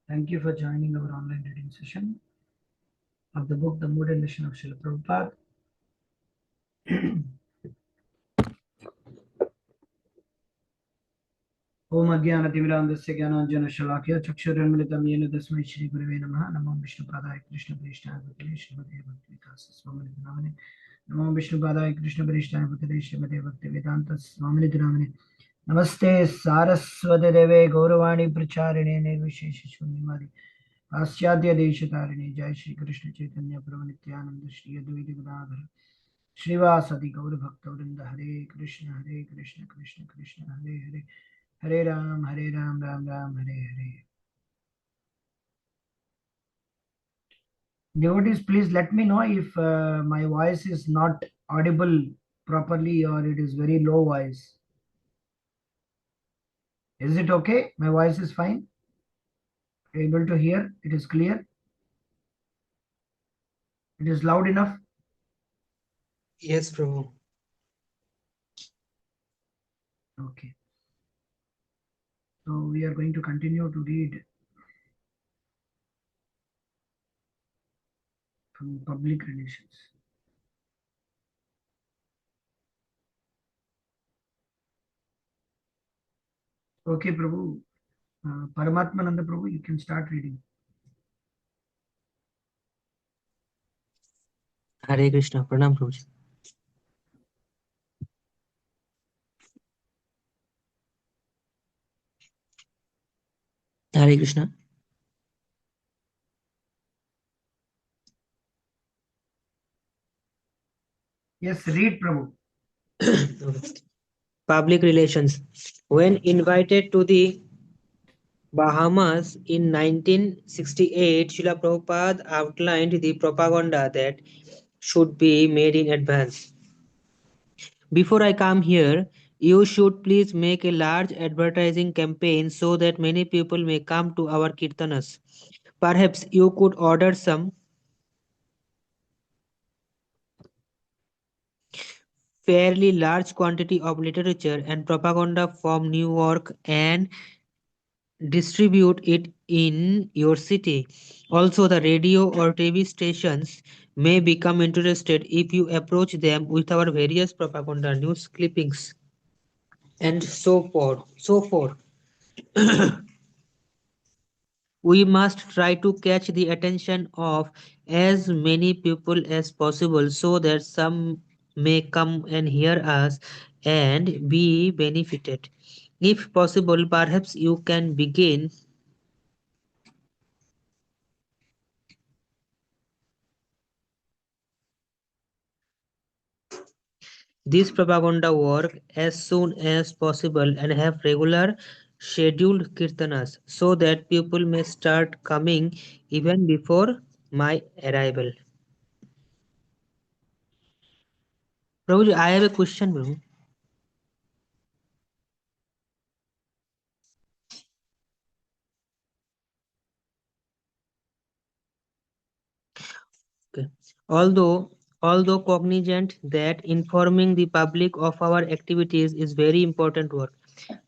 Thank you for joining our online reading session of the book The Mood and Mission of Srila Prabhupada. Om Ajnanatimirandasya Jnananjana Shalakya Chakshurunmilitam Yena Tasmai Shri Gurave Namaha. Namo Vishnupadaya Krishna Prishthaya Bhutale Srimate Bhaktivedanta Swamini Namane. Namo Vishnupadaya Krishna Prishthaya Bhutale Srimate Bhaktivedanta Swamini Namane. Namaste Saraswati Deve Gauravani Pracharine Nirvishesha Shunyamadi Paschatya Deshatarine Jai Shri Krishna Chaitanya Prabhu Nityananda Shri Advaita Gadadhara Srivasadi Gaura Bhakta Vrinda Hare Krishna Krishna Krishna Hare Hare Hare Ram Ram Ram Hare Hare. Devotees, please let me know if my voice is not audible properly or it is very low voice. Is it okay? My voice is fine? Able to hear? It is clear? It is loud enough? Yes, Prabhu. Okay. So we are going to continue to read from public relations. Okay, Prabhu. Paramatmananda Prabhu, you can start reading. Hare Krishna. Pranam, Prabhuji. Hare Krishna. Yes, read, Prabhu. Public relations. When invited to the Bahamas in 1968, Srila Prabhupada outlined the propaganda that should be made in advance. Before I come here, you should please make a large advertising campaign so that many people may come to our kirtanas. Perhaps you could order some fairly large quantity of literature and propaganda from New York and distribute it in your city. Also, the radio or TV stations may become interested if you approach them with our various propaganda news clippings and so forth. We must try to catch the attention of as many people as possible so that some may come and hear us and be benefited. If possible, perhaps you can begin this propaganda work as soon as possible and have regular scheduled kirtanas so that people may start coming even before my arrival. Prabhuji, I have a question, Prabhu. Okay. Although cognizant that informing the public of our activities is very important work,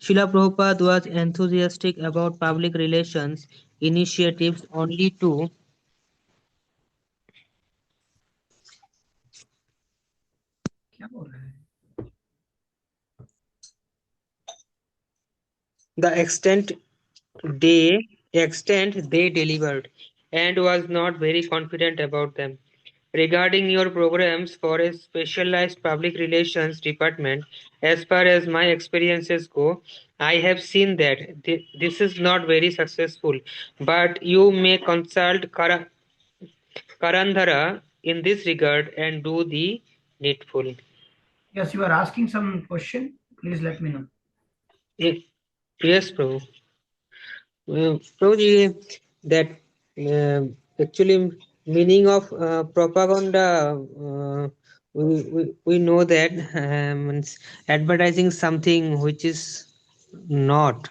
Srila Prabhupada was enthusiastic about public relations initiatives only to the extent they delivered, and was not very confident about them. Regarding your programs for a specialized public relations department, as far as my experiences go, I have seen that this is not very successful, but you may consult Karandhara in this regard and do the needful. Yes, you are asking some question. Please let me know. Yes, Prabhu. Prabhuji, that actually meaning of propaganda, we know that means advertising something which is not.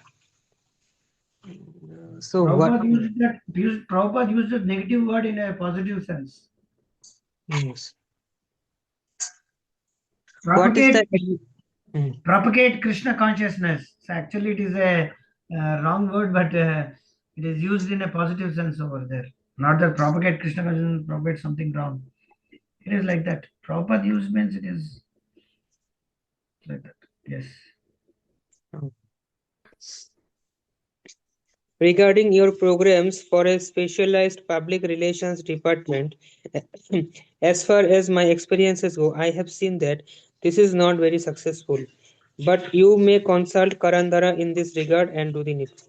So what? Prabhupada used a negative word in a positive sense. Yes. What is Propagate, the? propagate Krishna consciousness. So actually, it is a wrong word, but It is used in a positive sense over there. Not that propagate Krishna consciousness, propagate something wrong. It is like that. Prabhupada use means it is like that. Yes. Regarding your programs for a specialized public relations department, as far as my experiences go, I have seen that this is not very successful. But you may consult Karandara in this regard and do the needful.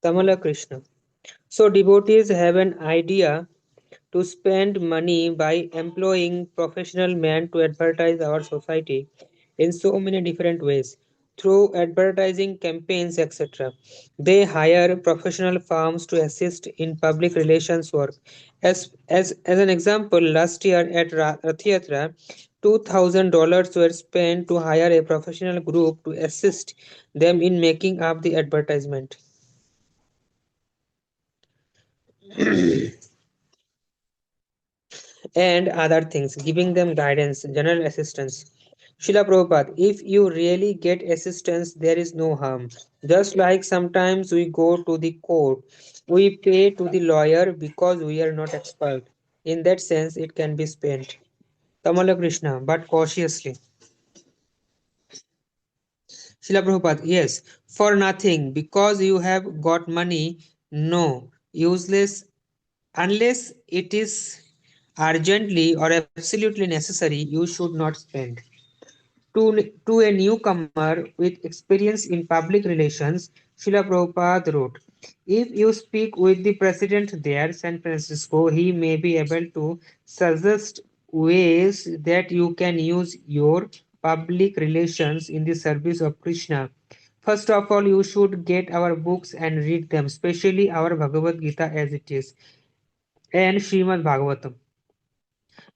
Tamala Krishna. So devotees have an idea to spend money by employing professional men to advertise our society in so many different ways through advertising campaigns, etc. They hire professional firms to assist in public relations work. As an example, last year at Rath Yatra, $2,000 were spent to hire a professional group to assist them in making up the advertisement. And other things, giving them guidance, general assistance. Srila Prabhupada, if you really get assistance, there is no harm. Just like sometimes we go to the court, we pay to the lawyer because we are not expert. In that sense, it can be spent. Tamala Krishna, but cautiously. Srila Prabhupada, yes, for nothing, because you have got money, no, useless, unless it is urgently or absolutely necessary, you should not spend. To a newcomer with experience in public relations, Srila Prabhupada wrote, if you speak with the president there, San Francisco, he may be able to suggest ways that you can use your public relations in the service of Krishna. First of all, you should get our books and read them, especially our Bhagavad Gita as it is, and Srimad Bhagavatam.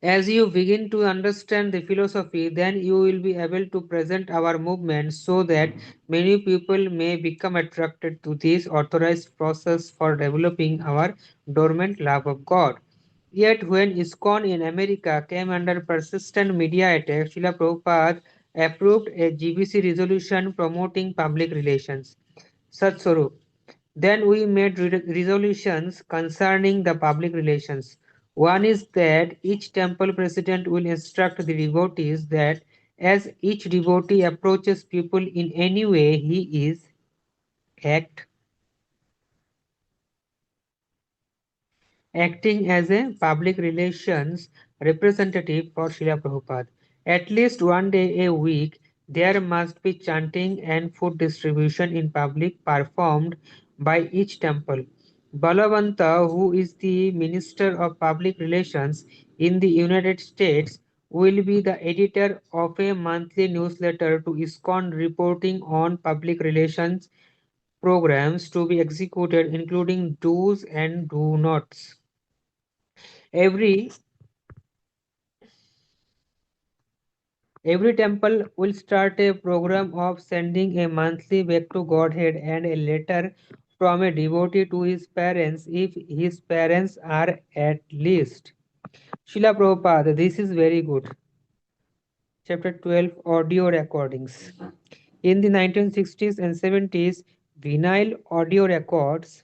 As you begin to understand the philosophy, then you will be able to present our movement so that many people may become attracted to this authorized process for developing our dormant love of God. Yet, when ISKCON in America came under persistent media attack, Srila Prabhupada approved a GBC resolution promoting public relations. Satswarup. Then we made resolutions concerning the public relations. One is that each temple president will instruct the devotees that as each devotee approaches people in any way, he is act acting as a public relations representative for Srila Prabhupada. At least one day a week, there must be chanting and food distribution in public performed by each temple. Balavanta, who is the Minister of Public Relations in the United States, will be the editor of a monthly newsletter to ISKCON reporting on public relations programs to be executed, including do's and do nots. Every every temple will start a program of sending a monthly back to Godhead and a letter from a devotee to his parents if his parents are at least. Srila Prabhupada, this is very good. Chapter 12 Audio Recordings. In the 1960s and 70s, vinyl audio records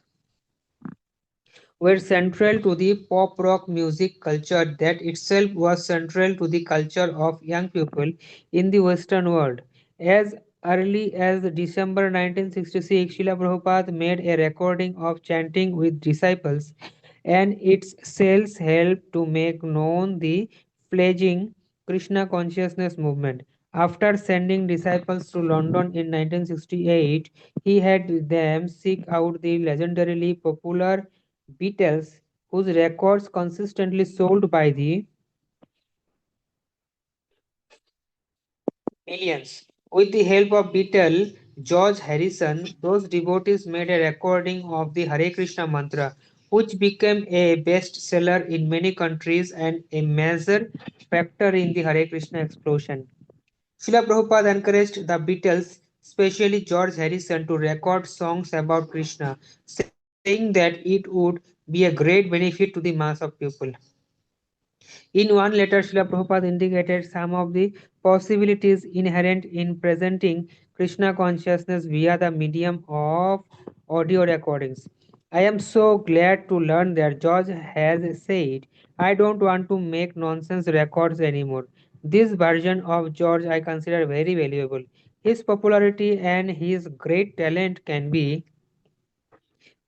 were central to the pop rock music culture that itself was central to the culture of young people in the Western world. As early as December 1966, Srila Prabhupada made a recording of chanting with disciples, and its sales helped to make known the fledgling Krishna consciousness movement. After sending disciples to London in 1968, he had them seek out the legendarily popular Beatles, whose records consistently sold by the millions. With the help of Beatle George Harrison, those devotees made a recording of the Hare Krishna mantra, which became a bestseller in many countries and a major factor in the Hare Krishna explosion. Srila Prabhupada encouraged the Beatles, especially George Harrison, to record songs about Krishna, saying that it would be a great benefit to the mass of people. In one letter, Srila Prabhupada indicated some of the possibilities inherent in presenting Krishna consciousness via the medium of audio recordings. I am so glad to learn that George has said, I don't want to make nonsense records anymore. This version of George I consider very valuable. His popularity and his great talent can be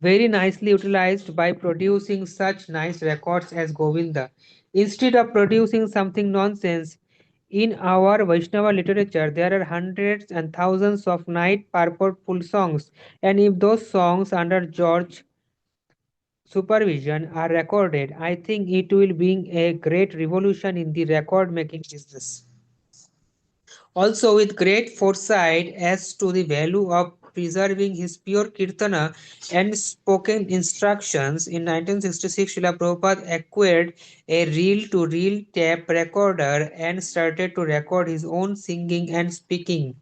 very nicely utilized by producing such nice records as Govinda. Instead of producing something nonsense, in our Vaishnava literature, there are hundreds and thousands of night purposeful songs, and if those songs under George supervision are recorded, I think it will bring a great revolution in the record making business. Also, with great foresight as to the value of preserving his pure kirtana and spoken instructions, in 1966, Srila Prabhupada acquired a reel to reel tape recorder and started to record his own singing and speaking.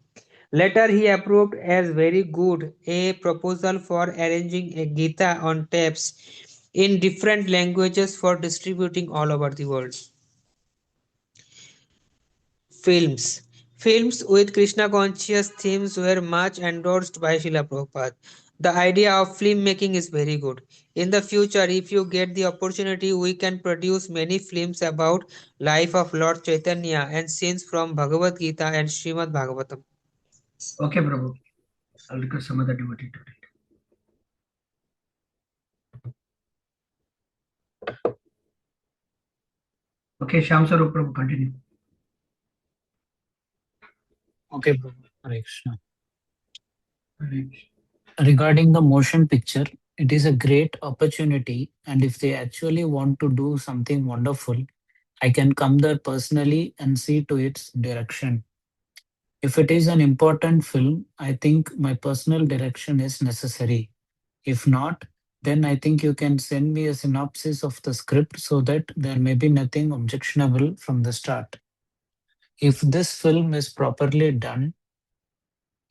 Later, he approved as very good a proposal for arranging a Gita on tapes in different languages for distributing all over the world. Films. Films with Krishna conscious themes were much endorsed by Srila Prabhupada. The idea of film making is very good. In the future, if you get the opportunity, we can produce many films about life of Lord Chaitanya and scenes from Bhagavad Gita and Srimad Bhagavatam. Okay, Prabhu. I'll request some other devotee to read. Okay, Shyam Sarup Prabhu, continue. Okay, Prabhu. Hare Krishna. Hare Regarding the motion picture, it is a great opportunity, and if they actually want to do something wonderful, I can come there personally and see to its direction. If it is an important film, I think my personal direction is necessary. If not, then I think you can send me a synopsis of the script so that there may be nothing objectionable from the start. If this film is properly done,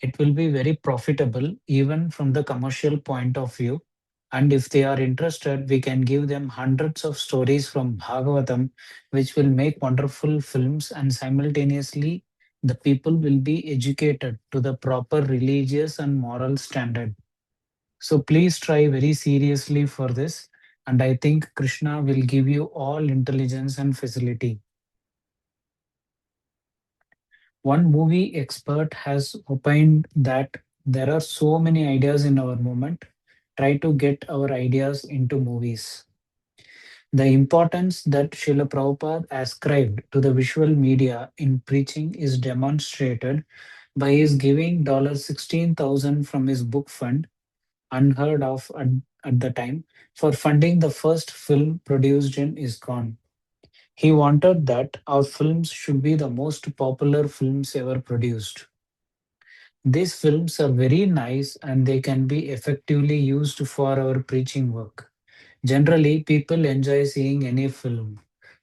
it will be very profitable even from the commercial point of view. And if they are interested, we can give them hundreds of stories from Bhagavatam, which will make wonderful films, and simultaneously, the people will be educated to the proper religious and moral standard. So please try very seriously for this. And I think Krishna will give you all intelligence and facility. One movie expert has opined that there are so many ideas in our moment. Try to get our ideas into movies. The importance that Srila Prabhupada ascribed to the visual media in preaching is demonstrated by his giving $16,000 from his book fund, unheard of at the time, for funding the first film produced in ISKCON. He wanted that our films should be the most popular films ever produced. These films are very nice and they can be effectively used for our preaching work. Generally, people enjoy seeing any film.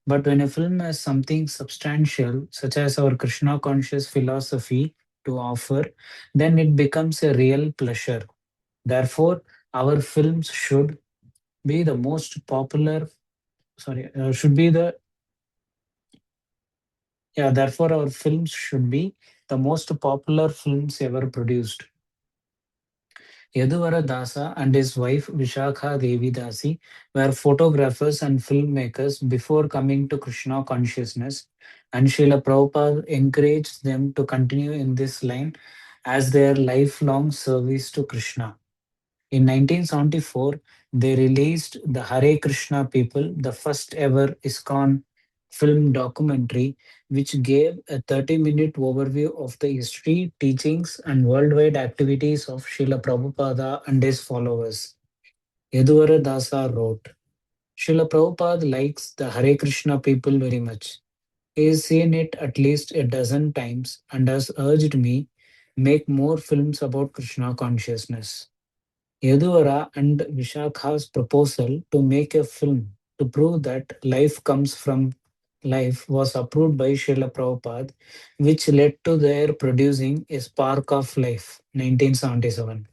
But when a film has something substantial, such as our Krishna conscious philosophy, to offer, then it becomes a real pleasure. Therefore, our films should be the most popular, should be the, yeah, therefore, our films should be the most popular films ever produced. Yaduvara Dasa and his wife Vishakha Devi Dasi were photographers and filmmakers before coming to Krishna consciousness, and Srila Prabhupada encouraged them to continue in this line as their lifelong service to Krishna. In 1974, they released the Hare Krishna People, the first ever ISKCON film documentary, which gave a 30-minute overview of the history, teachings, and worldwide activities of Srila Prabhupada and his followers. Yaduvara Dasa wrote, Srila Prabhupada likes the Hare Krishna People very much. He has seen it at least a dozen times and has urged me make more films about Krishna consciousness. Yaduvara and Vishakha's proposal to make a film to prove that life comes from life was approved by Srila Prabhupada, which led to their producing A Spark of Life, 1977.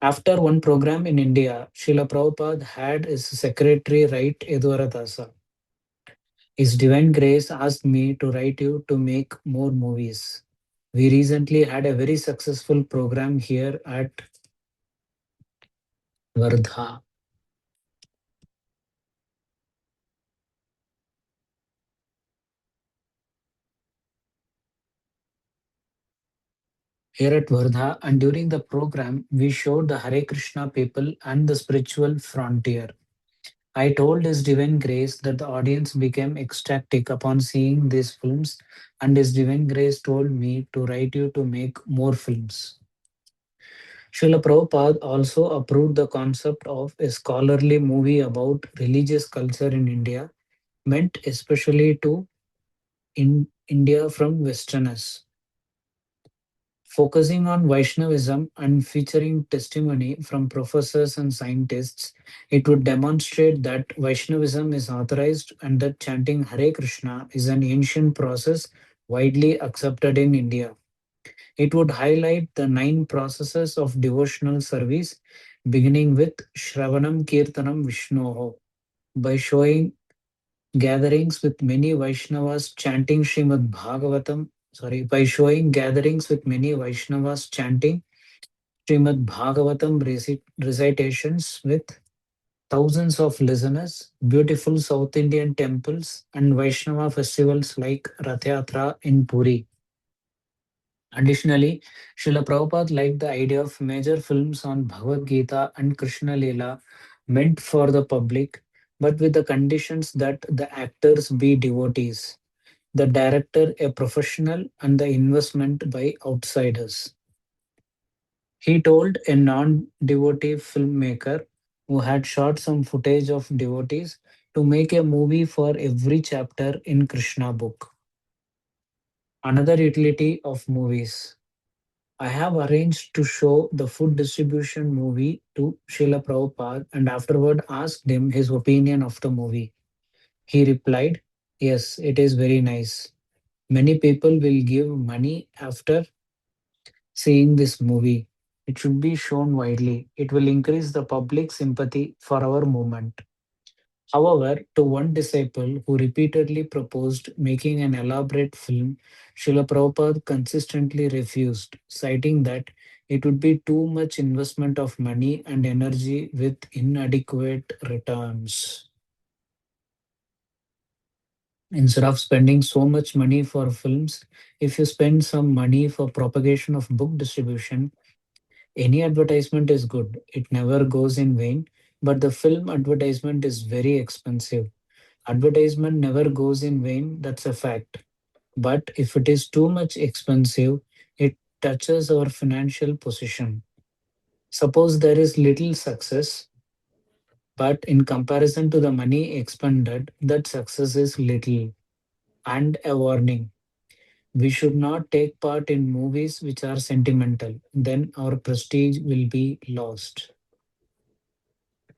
After one program in India, Srila Prabhupada had his secretary write Eduaradasa. His Divine Grace asked me to write you to make more movies. We recently had a very successful program here at Vardha. Here at Vardha, and during the program, we showed the Hare Krishna people and the spiritual frontier. I told His Divine Grace that the audience became ecstatic upon seeing these films, and His Divine Grace told me to write you to make more films. Srila Prabhupada also approved the concept of a scholarly movie about religious culture in India, meant especially to in India from Westerners. Focusing on Vaishnavism and featuring testimony from professors and scientists, it would demonstrate that Vaishnavism is authorized and that chanting Hare Krishna is an ancient process widely accepted in India. It would highlight the 9 processes of devotional service, beginning with Shravanam Kirtanam Vishnoho, by showing gatherings with many Vaishnavas chanting Srimad Bhagavatam, by showing gatherings with many Vaishnavas chanting Srimad Bhagavatam recitations with thousands of listeners, beautiful South Indian temples, and Vaishnava festivals like Rath Yatra in Puri. Additionally, Srila Prabhupada liked the idea of major films on Bhagavad Gita and Krishna Lila meant for the public, but with the conditions that the actors be devotees, the director a professional, and the investment by outsiders. He told a non-devotee filmmaker who had shot some footage of devotees to make a movie for every chapter in Krishna book. Another utility of movies. I have arranged to show the food distribution movie to Srila Prabhupada and afterward asked him his opinion of the movie. He replied, "Yes, it is very nice. Many people will give money after seeing this movie. It should be shown widely. It will increase the public sympathy for our movement." However, to one disciple who repeatedly proposed making an elaborate film, Srila Prabhupada consistently refused, citing that it would be too much investment of money and energy with inadequate returns. Instead of spending so much money for films, if you spend some money for propagation of book distribution, any advertisement is good. It never goes in vain, but the film advertisement is very expensive. Advertisement never goes in vain, that's a fact. But if it is too much expensive, it touches our financial position. Suppose there is little success, but in comparison to the money expended, that success is little. And a warning, we should not take part in movies which are sentimental, then our prestige will be lost.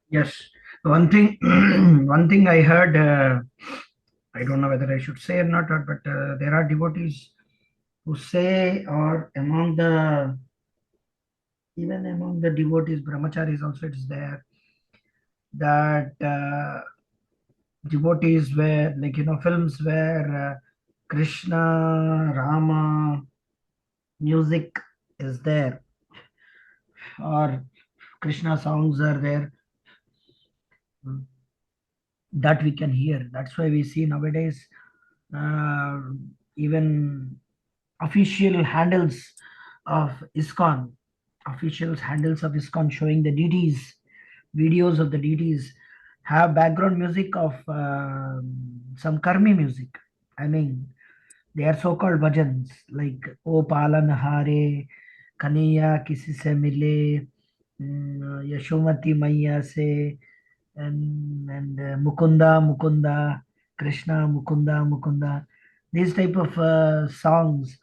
Yes, one thing, one thing I heard. I don't know whether I should say or not, but there are devotees who say, or among the even among the devotees, brahmacharis also it is there that devotees where like films where Krishna, Rama music is there or Krishna songs are there, that we can hear. That's why we see nowadays uh, even official handles of ISKCON, official handles of ISKCON showing the deities, videos of the deities have background music of some karmi music. I mean, they are so-called bhajans like O Palan Hare, Kaniya Kisi Se Mile, Yashomati Maiya Se, and Mukunda Mukunda, Krishna Mukunda Mukunda. These type of songs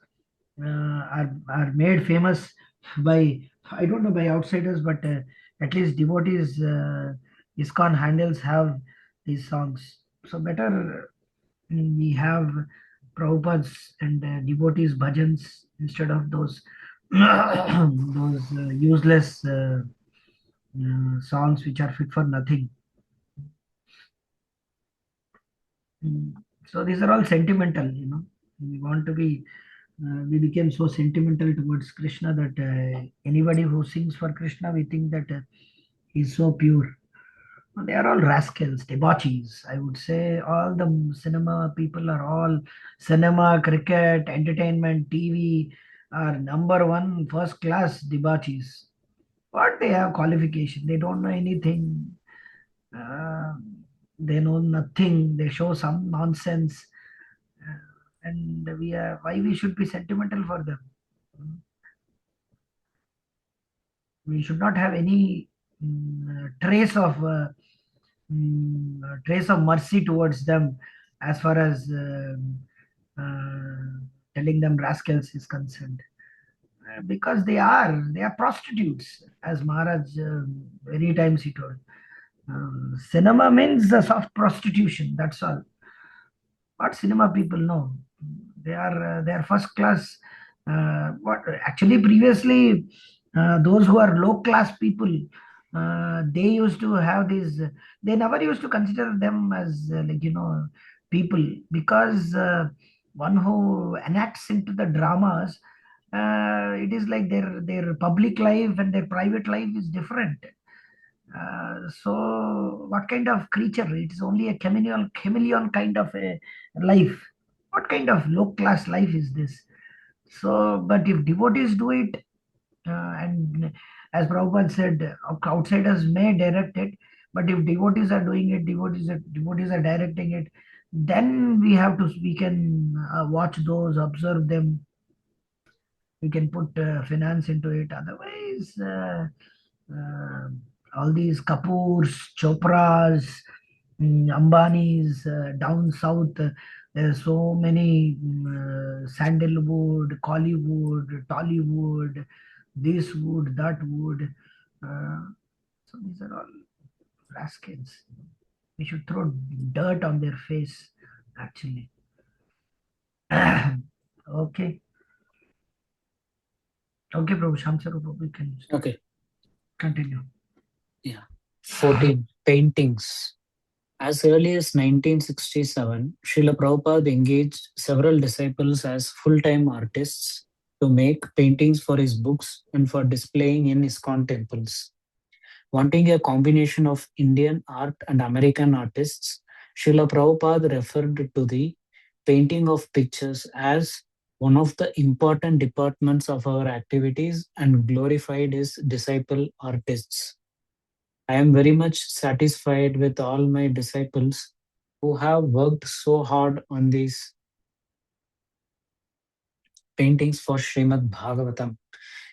are made famous by, I don't know, by outsiders, but at least devotees. ISKCON handles have these songs. So better we have Prabhupada's and devotees bhajans instead of those those useless. songs which are fit for nothing. So these are all sentimental, We want to be, we became so sentimental towards Krishna that anybody who sings for Krishna, we think that he's so pure. They are all rascals, debauchees. I would say all the cinema people are all cinema, cricket, entertainment, TV are number one first class debauchees. What they have qualification? They don't know anything. Uh, they know nothing. They show some nonsense, and we are why we should be sentimental for them. We should not have any trace of mercy towards them as far as telling them rascals is concerned. Because they are prostitutes, as Maharaj many times he told. Cinema means the soft prostitution. That's all. What cinema people know? They are first class. What actually previously those who are low class people, they used to have these. They never used to consider them as people, because one who enacts into the dramas, it is like their public life and their private life is different. So what kind of creature? It is only a chameleon kind of a life. What kind of low class life is this? So, but if devotees do it, and as Prabhupada said, outsiders may direct it, but if devotees are doing it, devotees are directing it, then we can watch those, observe them. We can put finance into it. Otherwise, uh, all these Kapoors, Chopras, Ambanis down south, there's so many sandalwood, Collywood, Tollywood, this wood, that wood. Uh, so these are all rascals. We should throw dirt on their face, actually. Okay. Okay, Prabhu Shamsarupa, we can Okay. continue. Yeah. 14. Paintings. As early as 1967, Srila Prabhupada engaged several disciples as full-time artists to make paintings for his books and for displaying in ISKCON temples. Wanting a combination of Indian art and American artists, Srila Prabhupada referred to the painting of pictures as one of the important departments of our activities and glorified his disciple artists. I am very much satisfied with all my disciples who have worked so hard on these paintings for Srimad Bhagavatam.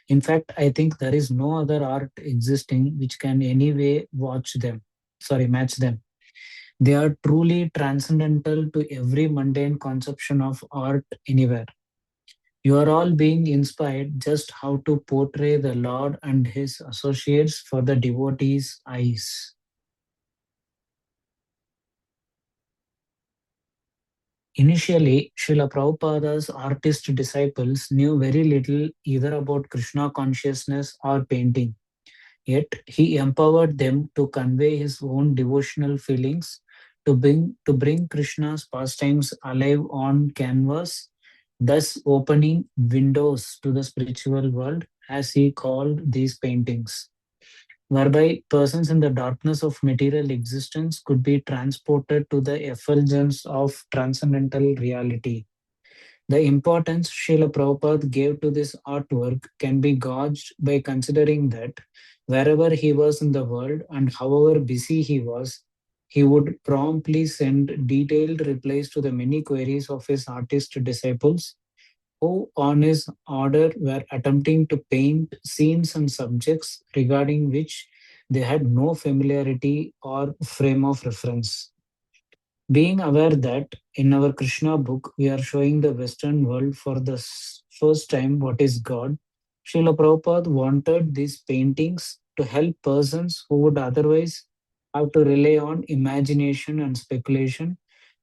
In fact, I think there is no other art existing which can anyway match them. They are truly transcendental to every mundane conception of art anywhere. You are all being inspired just how to portray the Lord and his associates for the devotees' eyes. Initially, Srila Prabhupada's artist disciples knew very little either about Krishna consciousness or painting. Yet, he empowered them to convey his own devotional feelings, to bring Krishna's pastimes alive on canvas, thus opening windows to the spiritual world, as he called these paintings, whereby persons in the darkness of material existence could be transported to the effulgence of transcendental reality. The importance Srila Prabhupada gave to this artwork can be gauged by considering that wherever he was in the world and however busy he was, he would promptly send detailed replies to the many queries of his artist disciples who, on his order, were attempting to paint scenes and subjects regarding which they had no familiarity or frame of reference. Being aware that in our Krishna book we are showing the Western world for the first time what is God, Srila Prabhupada wanted these paintings to help persons who would otherwise have to rely on imagination and speculation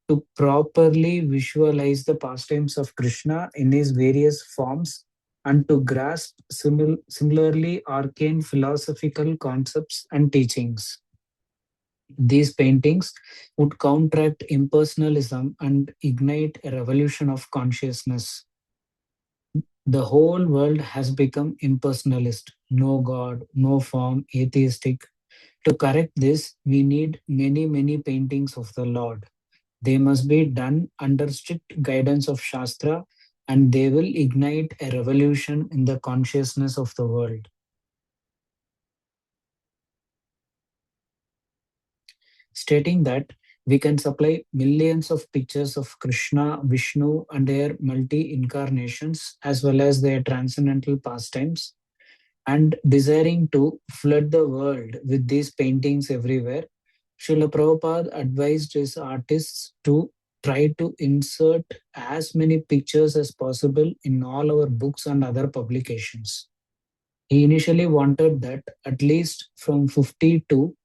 to properly visualize the pastimes of Krishna in his various forms and to grasp similarly arcane philosophical concepts and teachings. These paintings would counteract impersonalism and ignite a revolution of consciousness. The whole world has become impersonalist, no God, no form, atheistic. To correct this, we need many, many paintings of the Lord. They must be done under strict guidance of Shastra, and they will ignite a revolution in the consciousness of the world. Stating that we can supply millions of pictures of Krishna, Vishnu, and their multi incarnations, as well as their transcendental pastimes, and desiring to flood the world with these paintings everywhere, Srila Prabhupada advised his artists to try to insert as many pictures as possible in all our books and other publications. He initially wanted that at least from 50 to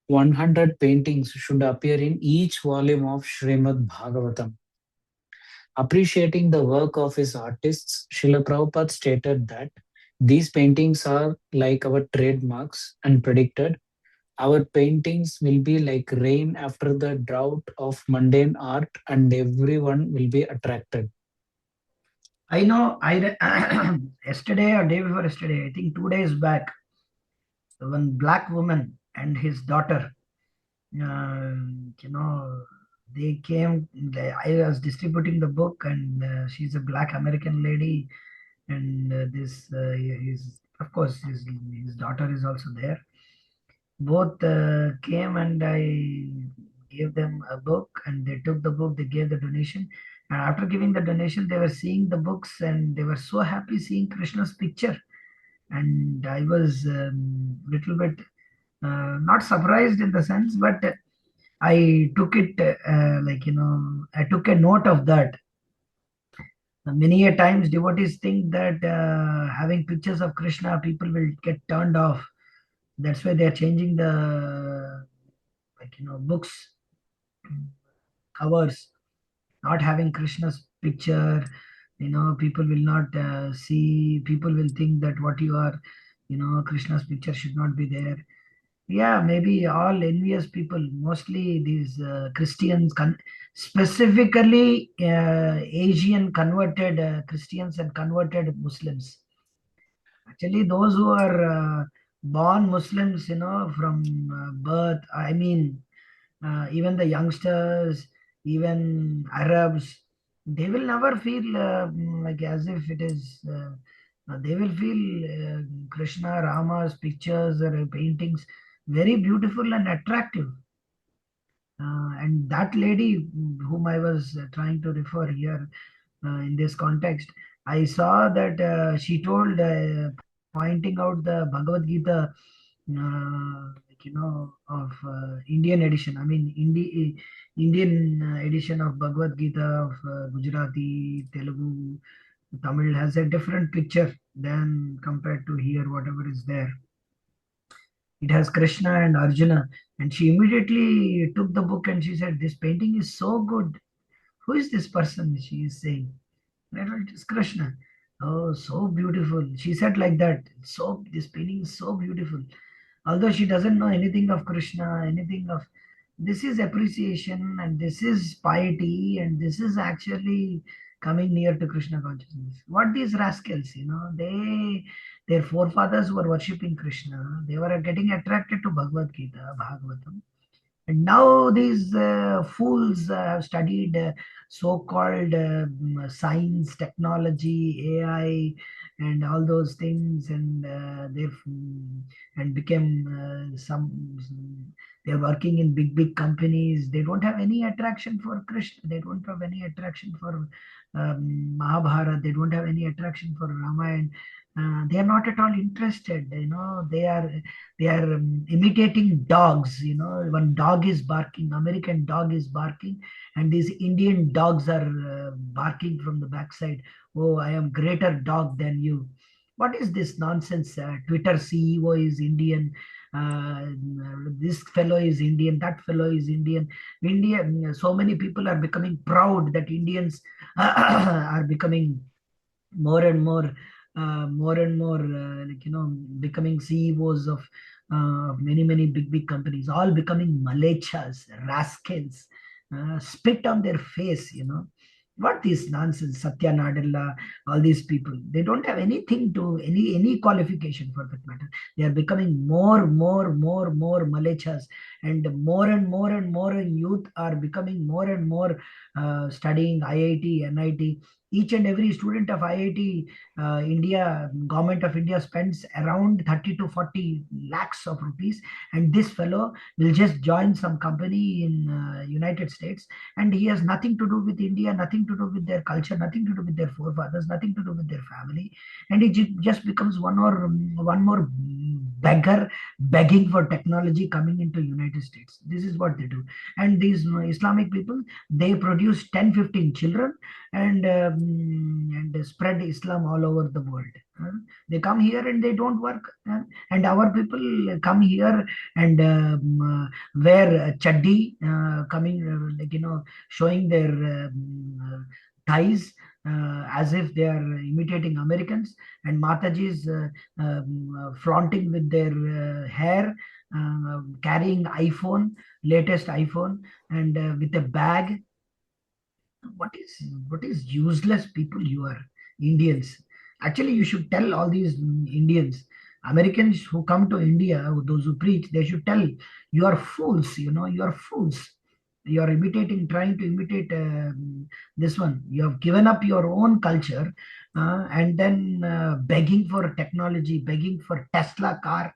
100 paintings should appear in each volume of Srimad Bhagavatam. Appreciating the work of his artists, Srila Prabhupada stated that these paintings are like our trademarks and predicted our paintings will be like rain after the drought of mundane art and everyone will be attracted. I know, yesterday or day before yesterday, I think 2 days back, one black woman and his daughter, uh, you know, they came. I was distributing the book, and she's a black American lady, and this his of course his daughter is also there. Both came, and I gave them a book, and they took the book. They gave the donation, and after giving the donation, they were seeing the books, and they were so happy seeing Krishna's picture. And I was little bit not surprised in the sense, but I took it I took a note of that. Many a times devotees think that having pictures of Krishna, people will get turned off. That's why they're changing the books covers, not having Krishna's picture. People will not see. People will think that what you are, Krishna's picture should not be there. Yeah, maybe all envious people, mostly these Christians, specifically Asian converted Christians and converted Muslims. Actually, those who are born Muslims, from birth, I mean, even the youngsters, even Arabs, they will never feel like as if it is. They will feel Krishna, Rama's pictures or paintings very beautiful and attractive. And that lady whom I was trying to refer here in this context, I saw that she told, pointing out the Bhagavad Gita, of Indian edition. I mean, Indian edition of Bhagavad Gita of Gujarati, Telugu, Tamil has a different picture than compared to here, whatever is there. It has Krishna and Arjuna. And she immediately took the book and she said, "This painting is so good. Who is this person?" She is saying. It is Krishna. Oh, so beautiful. She said like that. So this painting is so beautiful. Although she doesn't know anything of Krishna, anything of, this is appreciation, and this is piety, and this is actually coming near to Krishna consciousness. What these rascals, their forefathers were worshipping Krishna. They were getting attracted to Bhagavad Gita, Bhagavatam. And now these fools have studied so-called science, technology, AI, and all those things, and and became some. They're working in big companies. They don't have any attraction for Krishna. They don't have any attraction for Mahabharata. They don't have any attraction for Ramayana. They are not at all interested. They are imitating dogs. One dog is barking, American dog is barking, and these Indian dogs are barking from the backside. Oh, I am greater dog than you. What is this nonsense? Twitter CEO is Indian. This fellow is Indian. That fellow is Indian. India. So many people are becoming proud that Indians are becoming more and more, becoming CEOs of many big companies, all becoming malechas, rascals, spit on their face. What is nonsense? Satya Nadella, all these people, they don't have anything to any qualification for that matter. They are becoming more malechas, and more youth are becoming more and more studying IIT, NIT. Each and every student of IIT, India, government of India spends around 30 to 40 lakhs of rupees, and this fellow will just join some company in United States, and he has nothing to do with India, nothing to do with their culture, nothing to do with their forefathers, nothing to do with their family, and he just becomes one more beggar begging for technology coming into United States. This is what they do. And these Islamic people, they produce 10, 15 children, and spread Islam all over the world. They come here and they don't work, and our people come here and wear chaddi, coming showing their thighs, as if they are imitating Americans, and Matajis flaunting with their hair, carrying iPhone, latest iPhone, and with a bag. What is useless people you are, Indians. Actually, you should tell all these Indians, Americans who come to India, those who preach, they should tell, you are fools, you are fools. You are imitating, trying to imitate this one. You have given up your own culture, and then begging for technology, begging for Tesla car.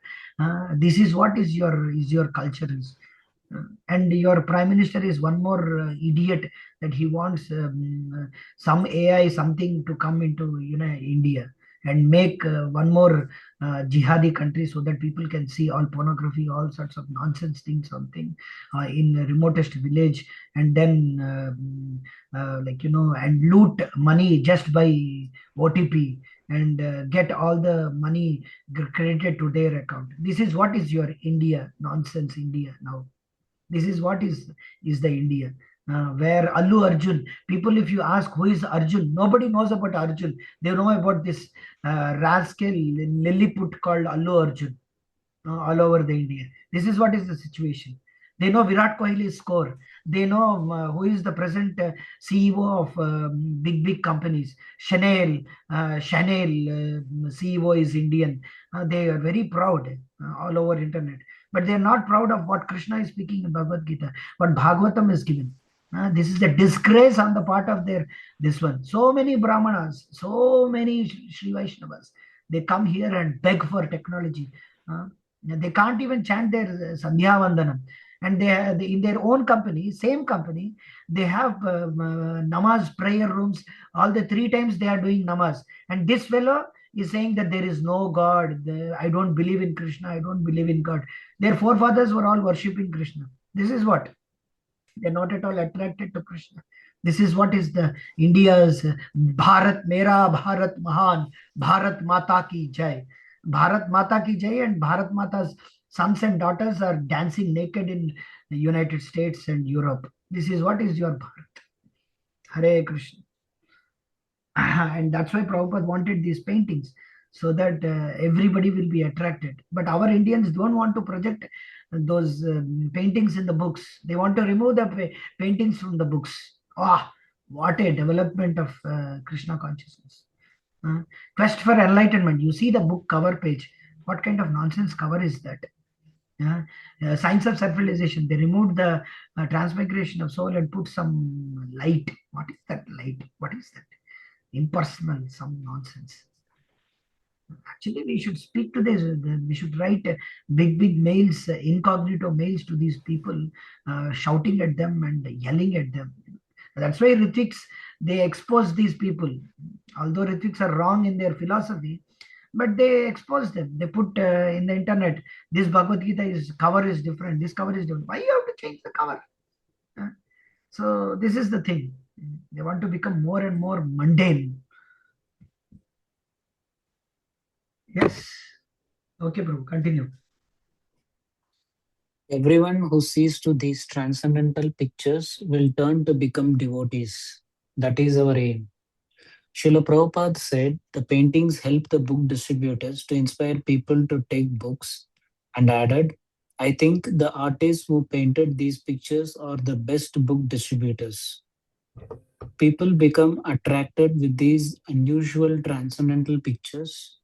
This is what is your culture is. And your prime minister is one more idiot, that he wants some AI something to come into India, and make one more jihadi country, so that people can see all pornography, all sorts of nonsense things, something in the remotest village, and then and loot money just by OTP, and get all the money credited to their account. This is what is your India, nonsense India now. This is what is the India, where Allu Arjun, people, if you ask who is Arjun, nobody knows about Arjun. They know about this rascal Lilliput called Allu Arjun, all over the India. This is what is the situation. They know Virat Kohli's score. They know who is the present CEO of big companies. Chanel CEO is Indian. They are very proud all over internet. But they are not proud of what Krishna is speaking in Bhagavad Gita, what Bhagavatam is given. This is a disgrace on the part of this one. So many Brahmanas, so many Sri Vaishnavas, they come here and beg for technology. They can't even chant their Sandhya Vandanam. And they in their own company, same company, they have namaz prayer rooms. All the 3 times they are doing namaz. And this fellow is saying that there is no God. I don't believe in Krishna. I don't believe in God. Their forefathers were all worshipping Krishna. This is what. They're not at all attracted to Krishna. This is what is the India's Bharat Mera Bharat Mahan, Bharat Mata Ki Jai. Bharat Mata Ki Jai, and Bharat Mata's sons and daughters are dancing naked in the United States and Europe. This is what is your Bharat. Hare Krishna. And that's why Prabhupada wanted these paintings, so that everybody will be attracted. But our Indians don't want to project those paintings in the books. They want to remove the paintings from the books. What a development of Krishna consciousness. Quest for Enlightenment. You see the book cover page. What kind of nonsense cover is that? Science of Self-Realization. They removed the transmigration of soul and put some light. What is that light? What is that? Impersonal, some nonsense. Actually, we should speak to this. We should write big mails, incognito mails to these people, shouting at them and yelling at them. That's why Ritviks, they expose these people. Although Ritviks are wrong in their philosophy, but they expose them. They put in the internet, this Bhagavad Gita cover is different. This cover is different. Why you have to change the cover? So this is the thing. They want to become more and more mundane. Yes. Okay, Prabhu, continue. Everyone who sees to these transcendental pictures will turn to become devotees. That is our aim. Srila Prabhupada said the paintings help the book distributors to inspire people to take books, and added, I think the artists who painted these pictures are the best book distributors. People become attracted with these unusual transcendental pictures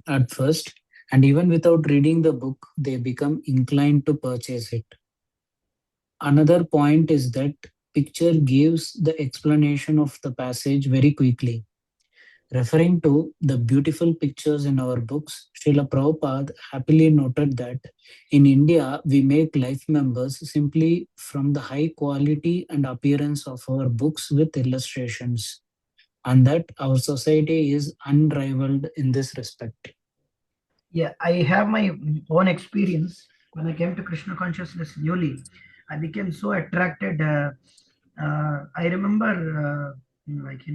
at first, and even without reading the book, they become inclined to purchase it. Another point is that picture gives the explanation of the passage very quickly. Referring to the beautiful pictures in our books, Srila Prabhupada happily noted that in India we make life members simply from the high quality and appearance of our books with illustrations, and that our society is unrivaled in this respect. Yeah, I have my own experience. When I came to Krishna consciousness newly, I became so attracted. I remember, like,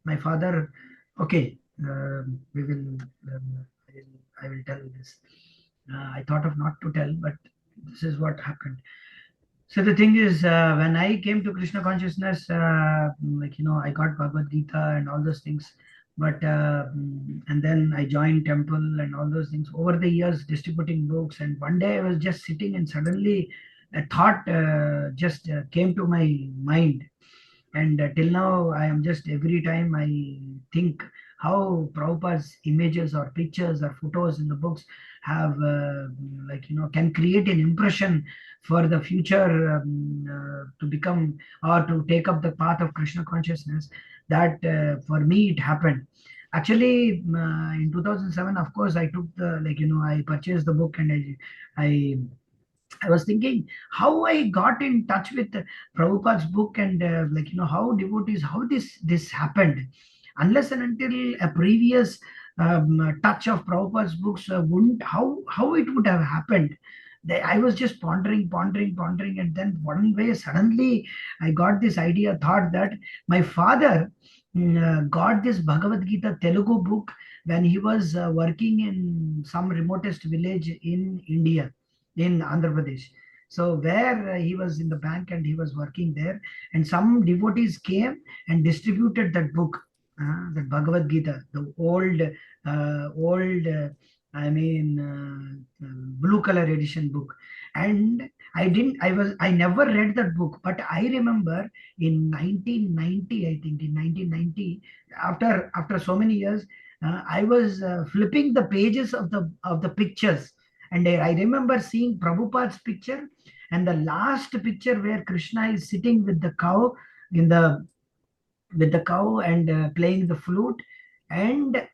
my father. Okay, we will. I will tell this. I thought of not to tell, but this is what happened. So the thing is, when I came to Krishna consciousness, like, I got Bhagavad Gita and all those things. But and then I joined temple and all those things over the years, distributing books. And one day I was just sitting, and suddenly a thought just came to my mind. And till now, I am just every time I think how Prabhupada's images or pictures or photos in the books have, like, can create an impression for the future, to become or to take up the path of Krishna consciousness. That for me, it happened. Actually, in 2007, of course, I took the, like, I purchased the book, and I was thinking how I got in touch with Prabhupada's book, and like, how devotees, how this happened. Unless and until a previous touch of Prabhupada's books wouldn't, how it would have happened. I was just pondering, and then one way suddenly I got this idea, thought that my father got this Bhagavad Gita Telugu book when he was working in some remotest village in India, in Andhra Pradesh. So where he was in the bank and he was working there, and some devotees came and distributed that book, that Bhagavad Gita, the old, I mean, blue color edition book. And I never read that book, but I remember in 1990, I think in 1990, after so many years, I was flipping the pages of the pictures, and I remember seeing Prabhupada's picture, and the last picture where Krishna is sitting with the cow in the with the cow and playing the flute, and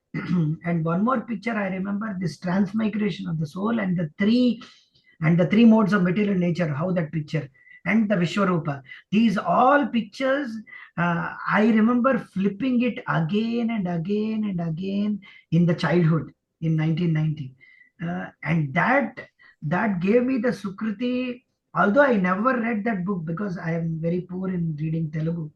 and one more picture I remember, this transmigration of the soul, and the three modes of material nature, how that picture, and the Vishwarupa. These all pictures, I remember flipping it again and again and again in the childhood in 1990. And that gave me the Sukriti, although I never read that book because I am very poor in reading Telugu,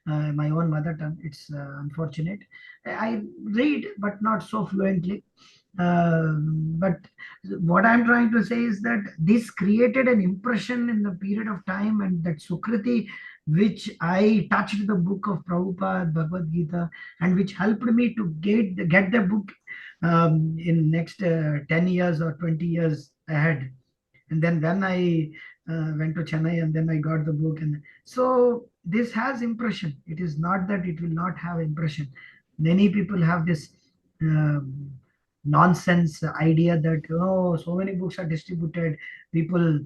my own mother tongue. It's unfortunate. I read, but not so fluently. But what I'm trying to say is that this created an impression in the period of time, and that Sukriti, which I touched the book of Prabhupada, Bhagavad Gita, and which helped me to get the book in next 10 years or 20 years ahead. And then when I went to Chennai, and then I got the book, and so this has impression. It is not that it will not have impression. Many people have this nonsense idea that, oh, so many books are distributed, people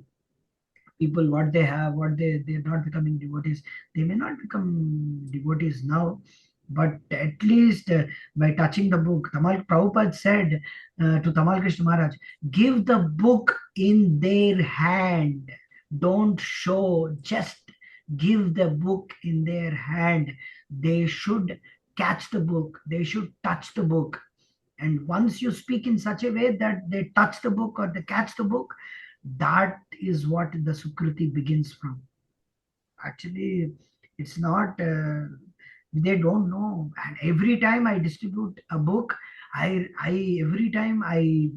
what they have, what they're not becoming devotees. They may not become devotees now, but at least by touching the book, Tamal Prabhupada said to Tamal Krishna Maharaj, give the book in their hand, don't show, just give the book in their hand. They should catch the book, they should touch the book. And once you speak in such a way that they touch the book or they catch the book, that is what the Sukriti begins from. Actually, it's not They don't know. And every time I distribute a book, I every time I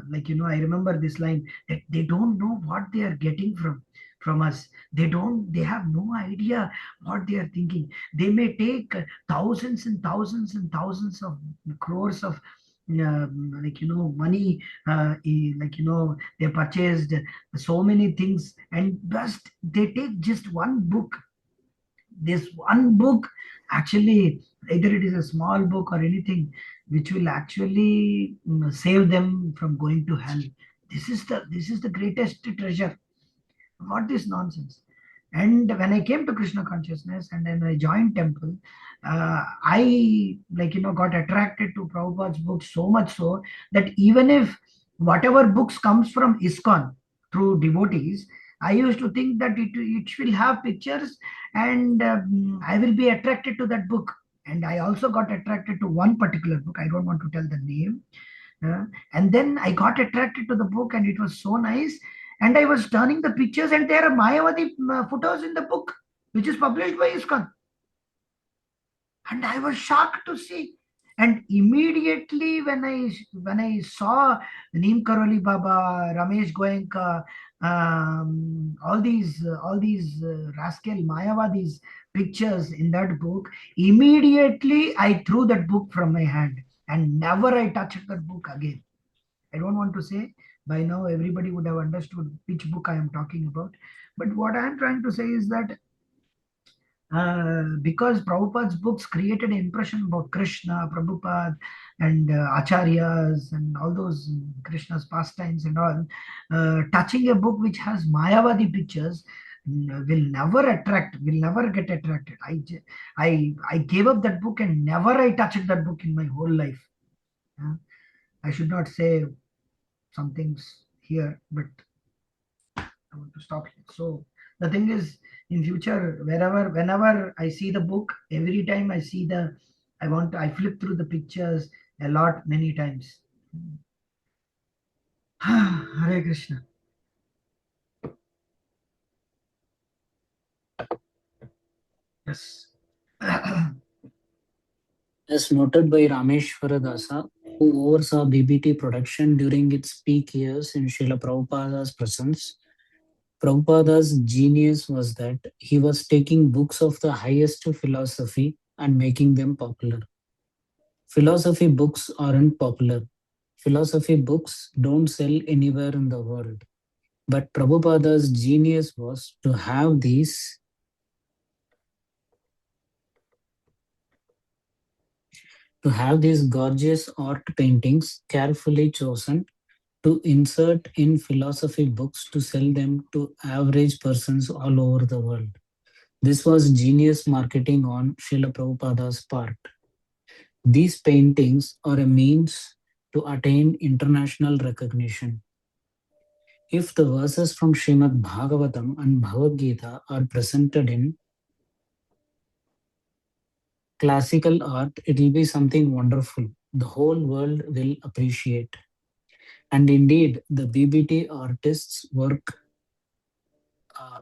like, I remember this line, that they don't know what they are getting from us. They have no idea what they are thinking. They may take thousands and thousands and thousands of crores of money, they purchased so many things, and just they take just one book. This one book, actually, either it is a small book or anything, which will actually save them from going to hell. This is the greatest treasure. What is nonsense? And when I came to Krishna consciousness and then I joined temple, I got attracted to Prabhupada's books so much so that even if whatever books comes from ISKCON through devotees, I used to think that it will have pictures, and I will be attracted to that book. And I also got attracted to one particular book. I don't want to tell the name. And then I got attracted to the book, and it was so nice. And I was turning the pictures, and there are Mayavadi photos in the book, which is published by ISKCON. And I was shocked to see. And immediately when I saw Neem Karoli Baba, Ramesh Goenka, all these rascal Mayavadis pictures in that book, immediately I threw that book from my hand, and never I touched that book again. I don't want to say, by now everybody would have understood which book I am talking about. But what I am trying to say is that because Prabhupada's books created an impression about Krishna, Prabhupada, and Acharyas, and all those Krishna's pastimes and all, touching a book which has Mayavadi pictures will never get attracted. I gave up that book, and never I touched that book in my whole life. I should not say some things here, but I want to stop here. So the thing is, in future, whenever I see the book, every time I see I flip through the pictures a lot, many times. Hare Krishna. Yes. As noted by Rameshwara Dasa, who oversaw BBT production during its peak years in Srila Prabhupada's presence, Prabhupada's genius was that he was taking books of the highest philosophy and making them popular. Philosophy books aren't popular. Philosophy books don't sell anywhere in the world. But Prabhupada's genius was to have these gorgeous art paintings carefully chosen to insert in philosophy books to sell them to average persons all over the world. This was genius marketing on Srila Prabhupada's part. These paintings are a means to attain international recognition. If the verses from Srimad Bhagavatam and Bhagavad Gita are presented in classical art, it will be something wonderful. The whole world will appreciate. And indeed, the BBT artists' work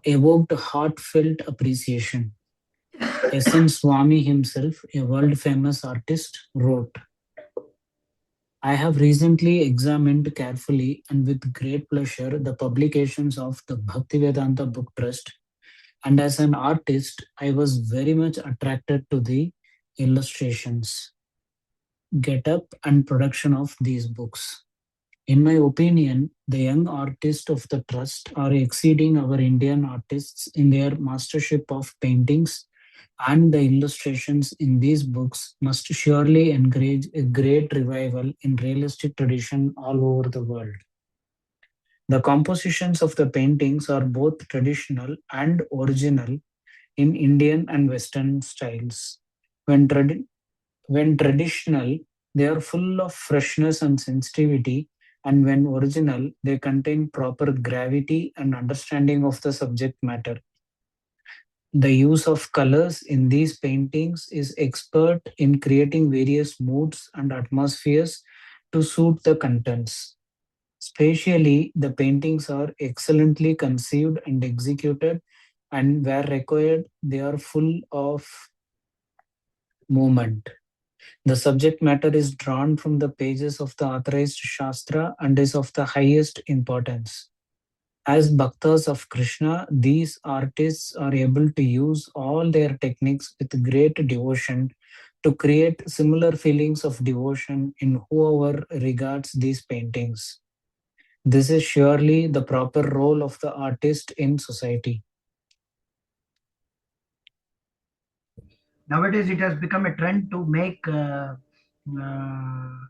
evoked heartfelt appreciation. S.N. Swami himself, a world famous artist, wrote, I have recently examined carefully and with great pleasure the publications of the Bhaktivedanta Book Trust, and as an artist, I was very much attracted to the illustrations, get-up, and production of these books. In my opinion, the young artists of the trust are exceeding our Indian artists in their mastership of paintings, and the illustrations in these books must surely encourage a great revival in realistic tradition all over the world. The compositions of the paintings are both traditional and original in Indian and Western styles. When, when traditional, they are full of freshness and sensitivity, and when original, they contain proper gravity and understanding of the subject matter. The use of colors in these paintings is expert in creating various moods and atmospheres to suit the contents. Spatially, the paintings are excellently conceived and executed and where required, they are full of movement. The subject matter is drawn from the pages of the authorized Shastra and is of the highest importance. As bhaktas of Krishna, these artists are able to use all their techniques with great devotion to create similar feelings of devotion in whoever regards these paintings. This is surely the proper role of the artist in society. Nowadays, it has become a trend to make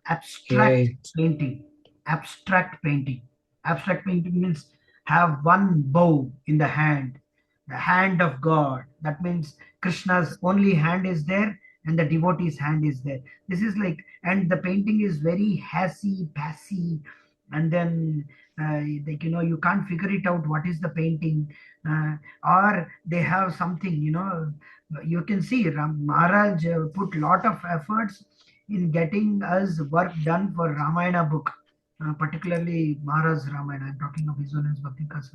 abstract Yeah, painting. Abstract painting. Abstract painting means have one bow in the hand of God. That means Krishna's only hand is there and the devotee's hand is there. This is like, and the painting is very hazy, passy, and then like, you can't figure it out what is the painting, or they have something, you can see Maharaj put lot of efforts in getting us work done for Ramayana book, particularly Maharaj's Ramayana. I'm talking of His Holiness Bhakti Vikas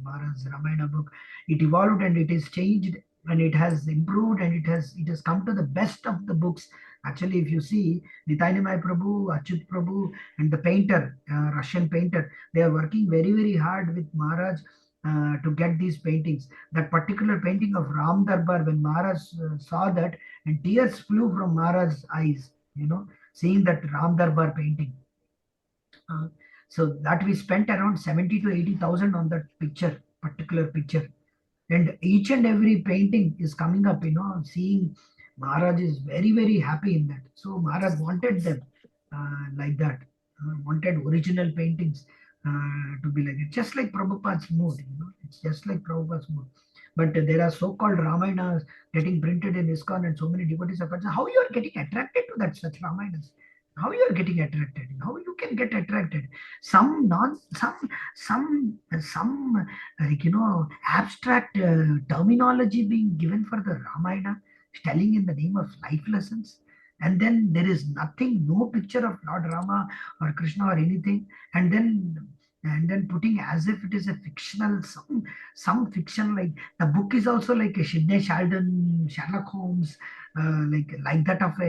Maharaj's Ramayana book. It evolved and it is changed and it has improved and it has come to the best of the books. Actually, if you see Nityanamay Prabhu, Achyut Prabhu, and the painter, Russian painter, they are working very, very hard with Maharaj to get these paintings. That particular painting of Ram Darbar, when Maharaj saw that, and tears flew from Maharaj's eyes, seeing that Ram Darbar painting. So that we spent around 70 to 80,000 on that picture, particular picture. And each and every painting is coming up, seeing Maharaj is very, very happy in that. So Maharaj wanted them like that, wanted original paintings to be like it, just like Prabhupada's mood, it's just like Prabhupada's mood. But there are so-called Ramayanas getting printed in ISKCON, and so many devotees are concerned. How you are getting attracted to that such Ramayanas? How you are getting attracted? How you can get attracted? Some non, some like, abstract terminology being given for the Ramayana, telling in the name of life lessons, and then there is nothing, no picture of Lord Rama or Krishna or anything, and then putting as if it is a fictional, some fiction, like the book is also like a Sidney Sheldon, Sherlock Holmes, like that of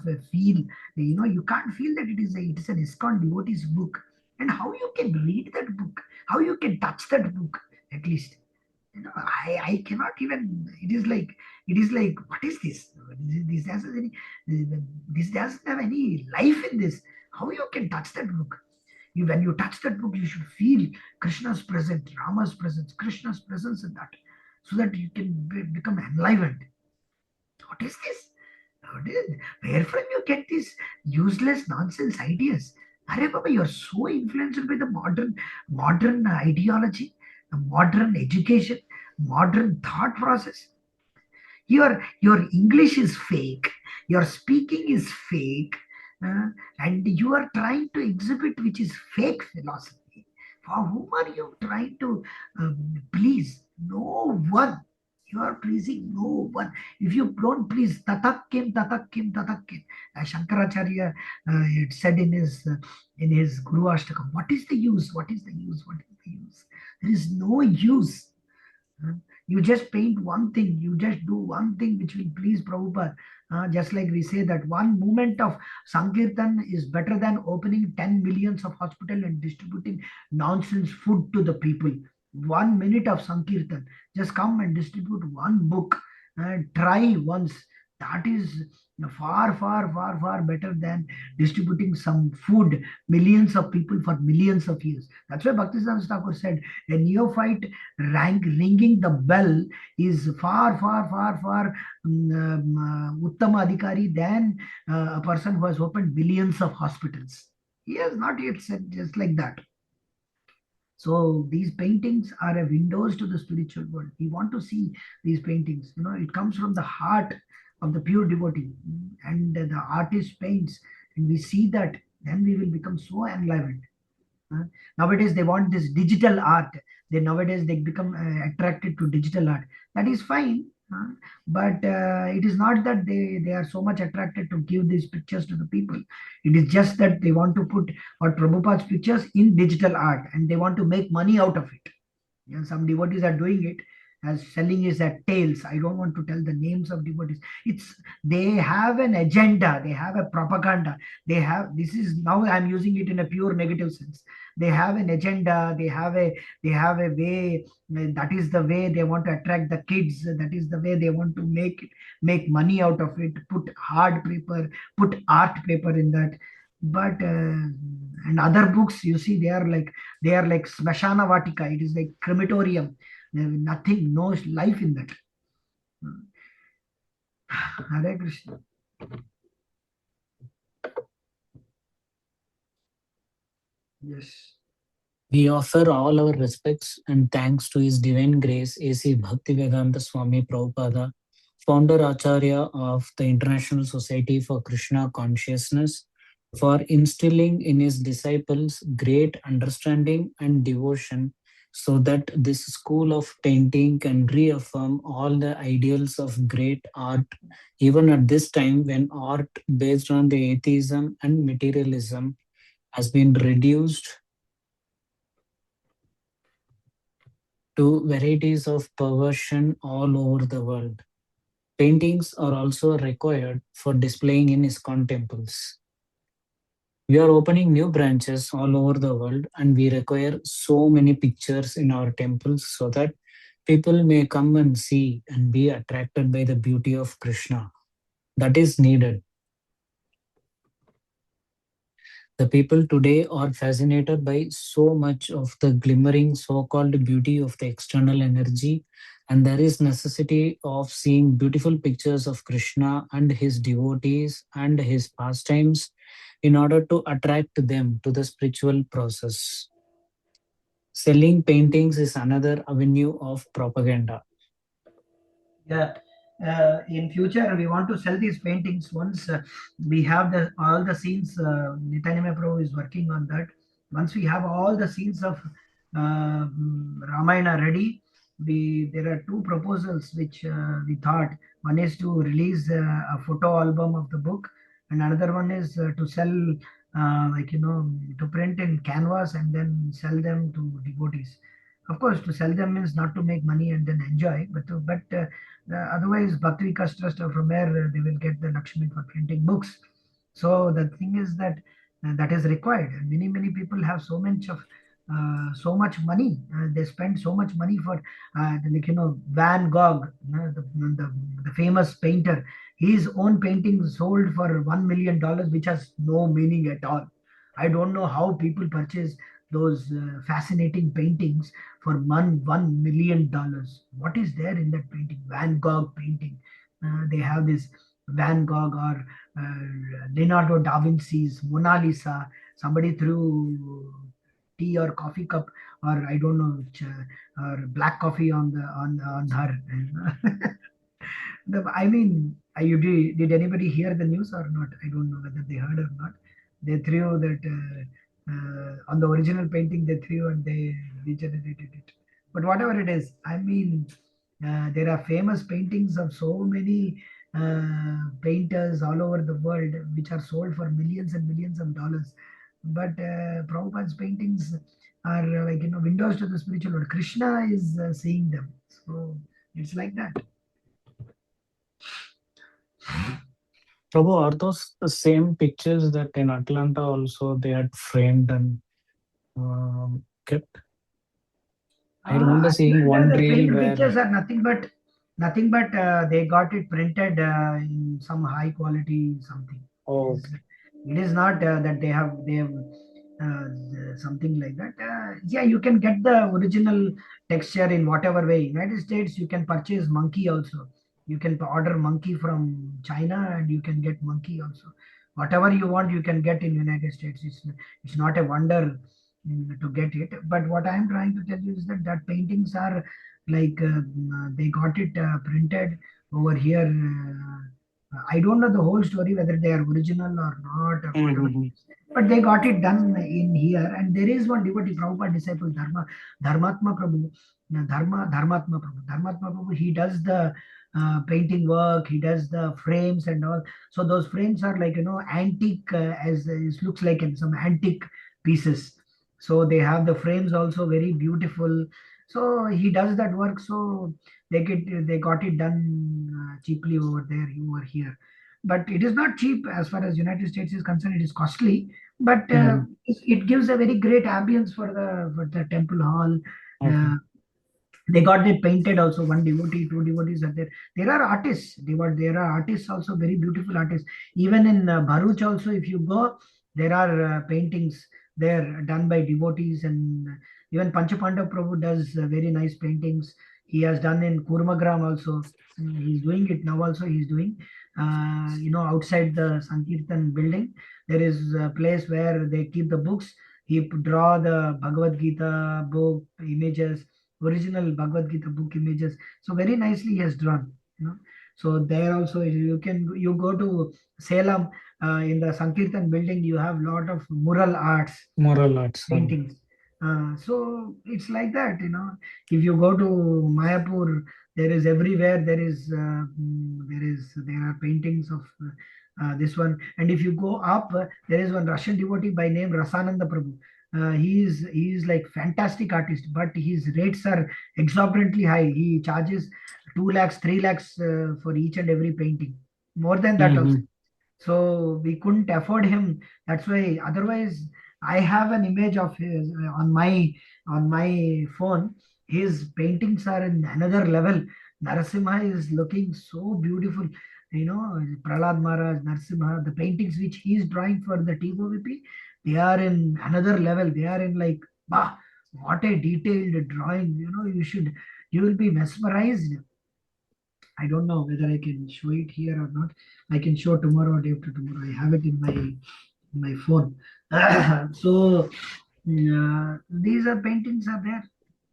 a feel. You can't feel that it is an ISKCON devotee's book. And how you can read that book, how you can touch that book, at least, I cannot even. It is like, what is this? This doesn't have any life in this. How you can touch that book? When you touch that book, you should feel Krishna's presence, Rama's presence, Krishna's presence in that, so that you can become enlivened. What is this? Where from you get these useless nonsense ideas? Arey Baba, you're so influenced by the modern ideology, the modern education, modern thought process. Your English is fake, your speaking is fake, and you are trying to exhibit which is fake philosophy. For whom are you trying to please? No one. You are pleasing no one. If you don't please, tatak kim, tatak kim, tatak kim. Shankaracharya it said in his Guru Ashtakam, what is the use? What is the use? What is the use? There is no use. You just paint one thing, you just do one thing which will please Prabhupada. Just like we say that one moment of Sankirtan is better than opening 10 millions of hospital and distributing nonsense food to the people. 1 minute of Sankirtan, just come and distribute one book and try once. That is far, far, far, far better than distributing some food, millions of people for millions of years. That's why Bhaktisiddhanta Thakur said, a neophyte ringing the bell is far, far, far, far Uttama Adhikari than a person who has opened billions of hospitals. He has not yet said just like that. So these paintings are a windows to the spiritual world. We want to see these paintings. It comes from the heart of the pure devotee, and the artist paints, and we see that, then we will become so enlivened. Nowadays they want this digital art. Nowadays they become attracted to digital art. That is fine, but it is not that they are so much attracted to give these pictures to the people. It is just that they want to put or Prabhupada's pictures in digital art, and they want to make money out of it. Some devotees are doing it. as selling is at tails. I don't want to tell the names of devotees. They have an agenda, they have a propaganda, this is, now I'm using it in a pure negative sense. They have an agenda, they have a way, that is the way they want to attract the kids, that is the way they want to make money out of it, put hard paper, put art paper in that. But and other books, you see, they are like smashana vatika, it is like crematorium. Nothing, no life in that. Hare Krishna. Yes. We offer all our respects and thanks to His Divine Grace A.C. Bhaktivedanta Swami Prabhupada, founder Acharya of the International Society for Krishna Consciousness, for instilling in his disciples great understanding and devotion so that this school of painting can reaffirm all the ideals of great art, even at this time when art based on the atheism and materialism has been reduced to varieties of perversion all over the world. Paintings are also required for displaying in ISKCON temples. We are opening new branches all over the world, and we require so many pictures in our temples so that people may come and see and be attracted by the beauty of Krishna. That is needed. The people today are fascinated by so much of the glimmering so-called beauty of the external energy, and there is necessity of seeing beautiful pictures of Krishna and his devotees and his pastimes in order to attract them to the spiritual process. Selling paintings is another avenue of propaganda. Yeah. In future, we want to sell these paintings once we have all the scenes. Nityananda Prabhu is working on that. Once we have all the scenes of Ramayana ready, there are two proposals which we thought. One is to release a photo album of the book, and another one is to sell, to print in canvas and then sell them to devotees. Of course, to sell them means not to make money and then enjoy, but otherwise, Bhakti Vikas Trust, from where they will get the Lakshmi for printing books. So the thing is that that is required. And many people have so much money. They spend so much money for Van Gogh, the famous painter. His own painting sold for $1 million, which has no meaning at all. I don't know how people purchase those fascinating paintings for $1 million. What is there in that painting? Van Gogh painting. They have this Van Gogh or Leonardo da Vinci's Mona Lisa. Somebody threw tea or coffee cup, or I don't know, or black coffee on her. I mean, did anybody hear the news or not? I don't know whether they heard or not. They threw that on the original painting. They threw and they regenerated it. But whatever it is, I mean, there are famous paintings of so many painters all over the world, which are sold for millions and millions of dollars. But Prabhupada's paintings are windows to the spiritual world. Krishna is seeing them, so it's like that. Prabhu, are those the same pictures that in Atlanta also they had framed and kept? I remember seeing one The reel framed where pictures are nothing but they got it printed in some high quality something. oh, It is not that they have something like that. Yeah, you can get the original texture in whatever way. United States, you can purchase monkey also. You can order monkey from China and you can get monkey also. Whatever you want, you can get in United States. It's not a wonder to get it. But what I am trying to tell you is that paintings are like they got it printed over here. I don't know the whole story whether they are original or not or whatever it is. But they got it done in here. And there is one devotee, Prabhupada disciple, Dharmatma Prabhu, Dharmatma Prabhu. Dharmatma Prabhu, he does the painting work, he does the frames and all. So those frames are like, antique, as it looks like in some antique pieces. So they have the frames also very beautiful. So he does that work. So they got it done cheaply over there, over here. But it is not cheap as far as United States is concerned. It is costly, but Mm-hmm. it gives a very great ambience for the temple hall. Okay. Uh, they got it painted also. One devotee, two devotees are there. There are artists. There are artists also, very beautiful artists. Even in Bharuch also, if you go, there are paintings there done by devotees, and even Panchapandav Prabhu does very nice paintings. He has done in Kurmagram also. He's doing it now also. He's doing, outside the Sankirtan building, there is a place where they keep the books. He draw the Bhagavad Gita book images, original Bhagavad Gita book images. So very nicely he has drawn. So there also you go to Salem, in the Sankirtan building. You have lot of mural arts, Moral arts. paintings. So it's like that. If you go to Mayapur, there is everywhere. There are paintings of this one. And if you go up, there is one Russian devotee by name Rasananda Prabhu. He is like fantastic artist, but his rates are exorbitantly high. He charges 2 lakhs, 3 lakhs for each and every painting, more than that also. Mm-hmm. So we couldn't afford him. That's why. Otherwise, I have an image of his on my phone. His paintings are in another level. Narasimha is looking so beautiful. Prahlad Maharaj, Narasimha, the paintings which he is drawing for the TOVP, they are in another level. They are in like, bah, what a detailed drawing. You will be mesmerized. I don't know whether I can show it here or not. I can show tomorrow or day after tomorrow. I have it in my phone. So these are paintings are there.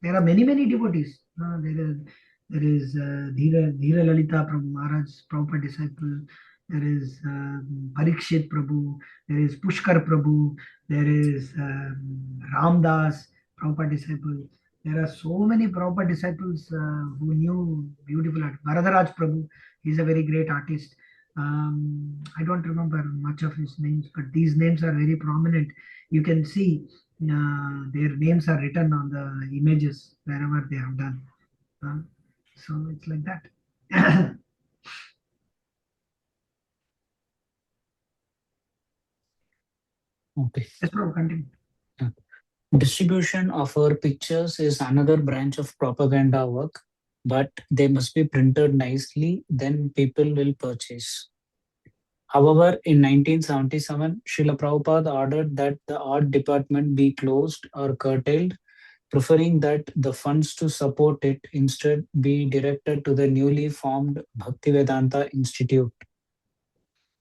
There are many devotees. There is Dhira Lalita Prabhu Maharaj, Prabhupada disciple. There is Parikshit Prabhu. There is Pushkar Prabhu. There is Ramdas, Prabhupada disciple. There are so many Prabhupada disciples who knew beautiful art. Varadaraj Prabhu, he's a very great artist. I don't remember much of his names, but these names are very prominent. You can see their names are written on the images wherever they have done. Uh, so it's like that. Okay. Yes, Prabhu, continue. Distribution of our pictures is another branch of propaganda work, but they must be printed nicely, then people will purchase. However, in 1977, Srila Prabhupada ordered that the art department be closed or curtailed, preferring that the funds to support it instead be directed to the newly formed Bhaktivedanta Institute.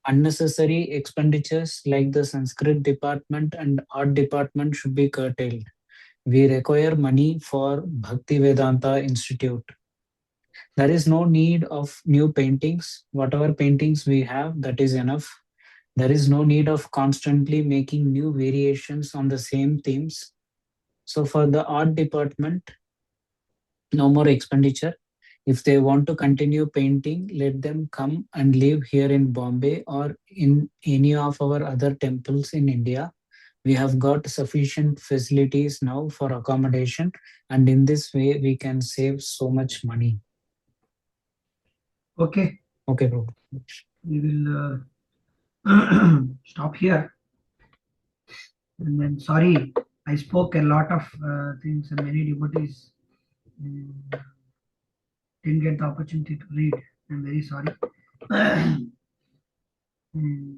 Unnecessary expenditures like the Sanskrit department and art department should be curtailed. We require money for Bhaktivedanta Institute. There is no need of new paintings. Whatever paintings we have, that is enough. There is no need of constantly making new variations on the same themes. So for the art department, no more expenditure. If they want to continue painting, let them come and live here in Bombay or in any of our other temples in India. We have got sufficient facilities now for accommodation, and in this way, we can save so much money. Okay, Okay, bro. we will stop here. And then, sorry, I spoke a lot of things, and many devotees mm, didn't get the opportunity to read. I'm very sorry. Mm,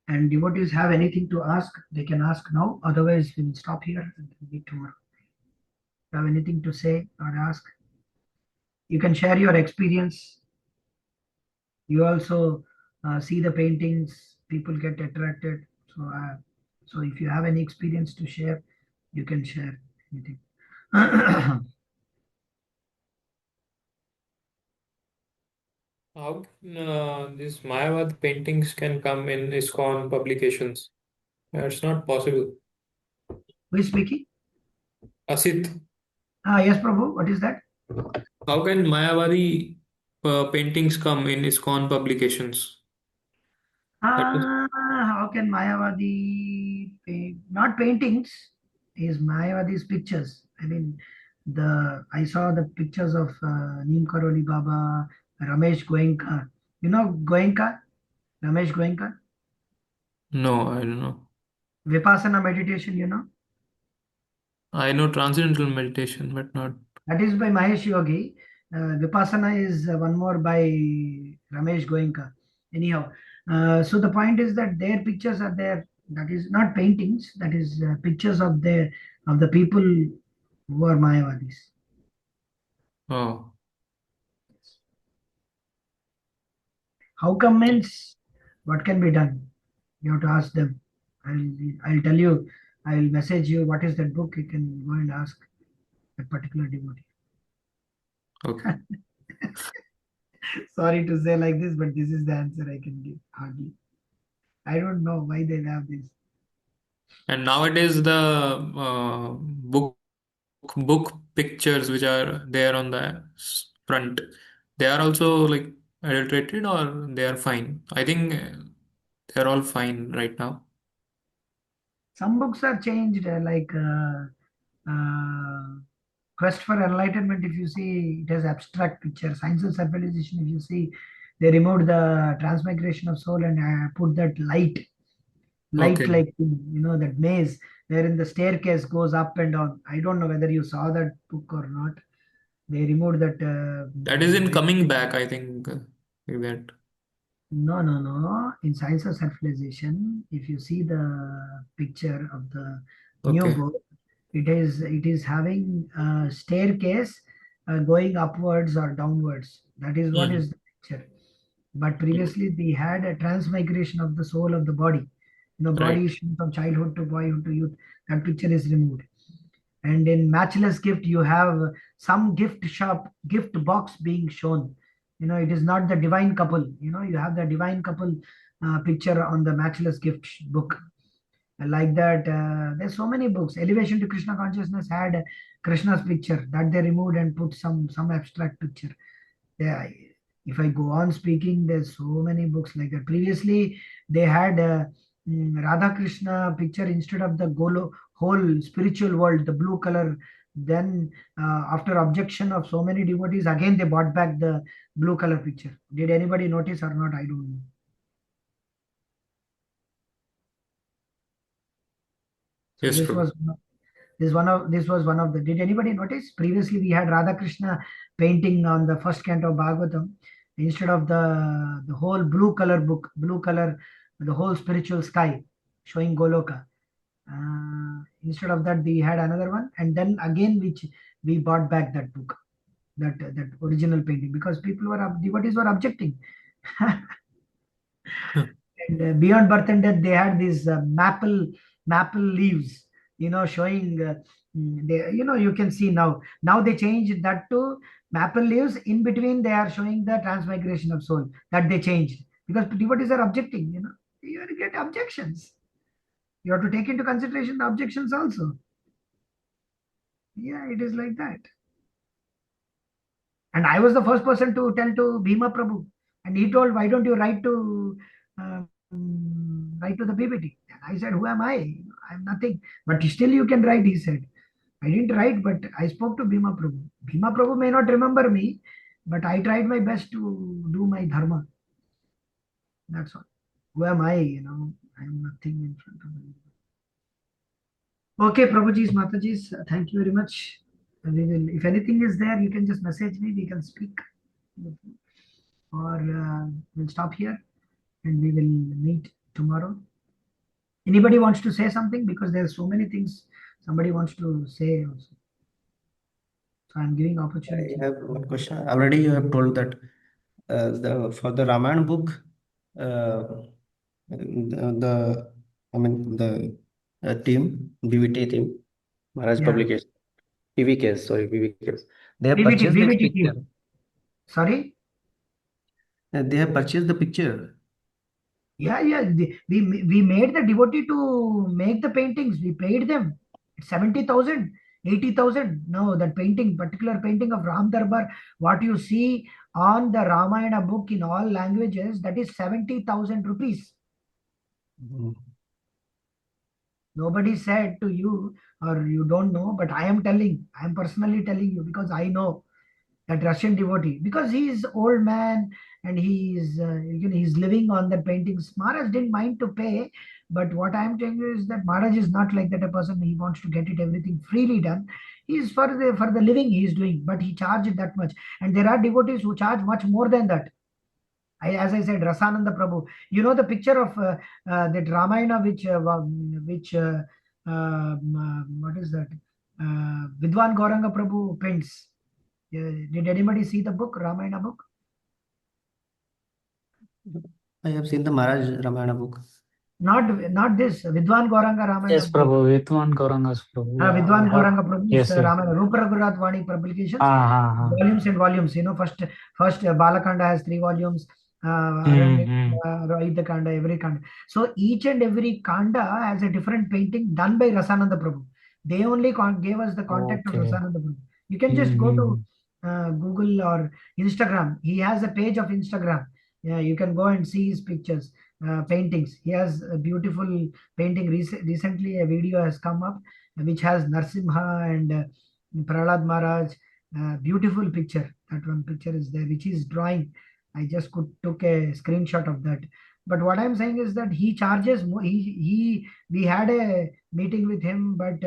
and devotees have anything to ask, they can ask now. Otherwise, we will stop here and meet tomorrow. If you have anything to say or ask, you can share your experience. You also see the paintings, people get attracted. So if you have any experience to share, you can share anything. How these Mayavad paintings can come in ISKCON publications? It's not possible. Who is speaking? Asit, Yes, Prabhu. What is that? how can Mayavadi paintings come in ISKCON publications? That is, How can Mayavadi not paintings? Is Mayavadi's pictures? I mean, I saw the pictures of Neem Karoli Baba, Ramesh Goenka. You know Goenka? Ramesh Goenka? No, I don't know. Vipassana meditation, you know? I know transcendental meditation, but not. That is by Mahesh Yogi. Vipassana is one more by Ramesh Goenka. Anyhow, so the point is that their pictures are there. That is not paintings. That is pictures of the people who are Mayavadis. Oh, How come means what can be done? You have to ask them. I'll tell you. I'll message you. What is that book? You can go and ask that particular devotee. okay. Sorry to say like this, but this is the answer I can give. Hardly. I don't know why they have this. And nowadays the book pictures which are there on the front, they are also like adulterated or they are fine. I think they're all fine right now. Some books are changed, uh, Quest for Enlightenment. If you see, it has abstract picture. Science of Self-Realization. If you see, they removed the transmigration of soul and put that light Okay. like that maze wherein the staircase goes up and down. I don't know whether you saw that book or not. They removed that. That is in coming back, I think. Like that. No, no, no. In Science of Self-Realization, if you see the picture of the new Okay. book, it is having a staircase going upwards or downwards. That is what Hmm. is the picture. But previously, we had a transmigration of the soul of the body. Body Right. is from childhood to boyhood to youth. That picture is removed. And in Matchless Gift, you have some gift shop, gift box being shown. It is not the divine couple. You have the divine couple picture on the Matchless Gift book. Like that, there's so many books. Elevation to Krishna Consciousness had Krishna's picture that they removed and put some abstract picture. Yeah, if I go on speaking, there's so many books like that. Previously, they had Radha Krishna picture instead of the whole spiritual world, the blue color. Then, after objection of so many devotees, again they brought back the blue color picture. Did anybody notice or not? I don't know. So Yes, Prabhu. this was one of the. Did anybody notice? Previously, we had Radha Krishna painting on the first canto of Bhagavatam instead of the whole blue color, the whole spiritual sky showing Goloka. Instead of that, we had another one, and then again, which we brought back that book, that original painting, because devotees were objecting. And beyond birth and death, they had these maple leaves, showing. You can see now. Now they changed that to maple leaves. In between, they are showing the transmigration of soul. That they changed because devotees are objecting. You get objections. You have to take into consideration the objections also. Yeah, it is like that. And I was the first person to tell to Bhima Prabhu, and he told, "Why don't you write to the PPT?" And I said, "Who am I? I'm nothing." But still, you can write. He said, "I didn't write, but I spoke to Bhima Prabhu. Bhima Prabhu may not remember me, but I tried my best to do my dharma. That's all. Who am I? I'm nothing in front of me." Okay, Prabhuji's, Mataji's, thank you very much. And we will, if anything is there, you can just message me. We can speak, or we'll stop here and we will meet tomorrow. Anybody wants to say something, because there's so many things somebody wants to say also. So I'm giving opportunity. I have one question. Already you have told that for the Ramayana book, the I mean the team, BVT team, Maharaj Yeah, Publication, PVKs, sorry, PVKs. They have BBT, purchased this BBT picture. team. Sorry. They have purchased the picture. Yeah, yeah. We made the devotee to make the paintings. We paid them 70,000, 80,000. No, that painting, particular painting of Ram Darbar, what you see on the Ramayana book in all languages, that is 70,000 rupees. Mm. Nobody said to you, or you don't know, but I am telling, I am personally telling you, because I know that Russian devotee, because he is old man and he is he's living on the paintings. Maharaj didn't mind to pay, but what I am telling you is that Maharaj is not like that. A person, he wants to get it everything freely done. He is for the living he is doing, but he charged that much. And there are devotees who charge much more than that. As I said, Rasananda Prabhu. You know the picture of that Ramayana, what is that? Vidwan Gauranga Prabhu paints. Did anybody see the book, Ramayana book? I have seen the Maharaj Ramayana book. Not this. Vidwan Gauranga Ramayana Yes, book. Prabhu. Vidwan Gauranga's Prabhu. Yeah, Vidwan I have. Gauranga Prabhu's Yes, yes. Ramayana. Rupa Raghunath Vani publications. Ah. Volumes and volumes. First Balakanda has 3 volumes. Hmm. Raida Kanda, every Kanda. So each and every Kanda has a different painting done by Rasananda Prabhu. They only gave us the contact of Okay. Rasananda Prabhu. You can just go to Google or Instagram. He has a page of Instagram. Yeah, you can go and see his pictures, paintings. He has a beautiful painting. Recently, a video has come up which has Narsimha and Prahlad Maharaj. Beautiful picture. That one picture is there, which is drawing. I just took a screenshot of that. But what I'm saying is that he charges more. We had a meeting with him, but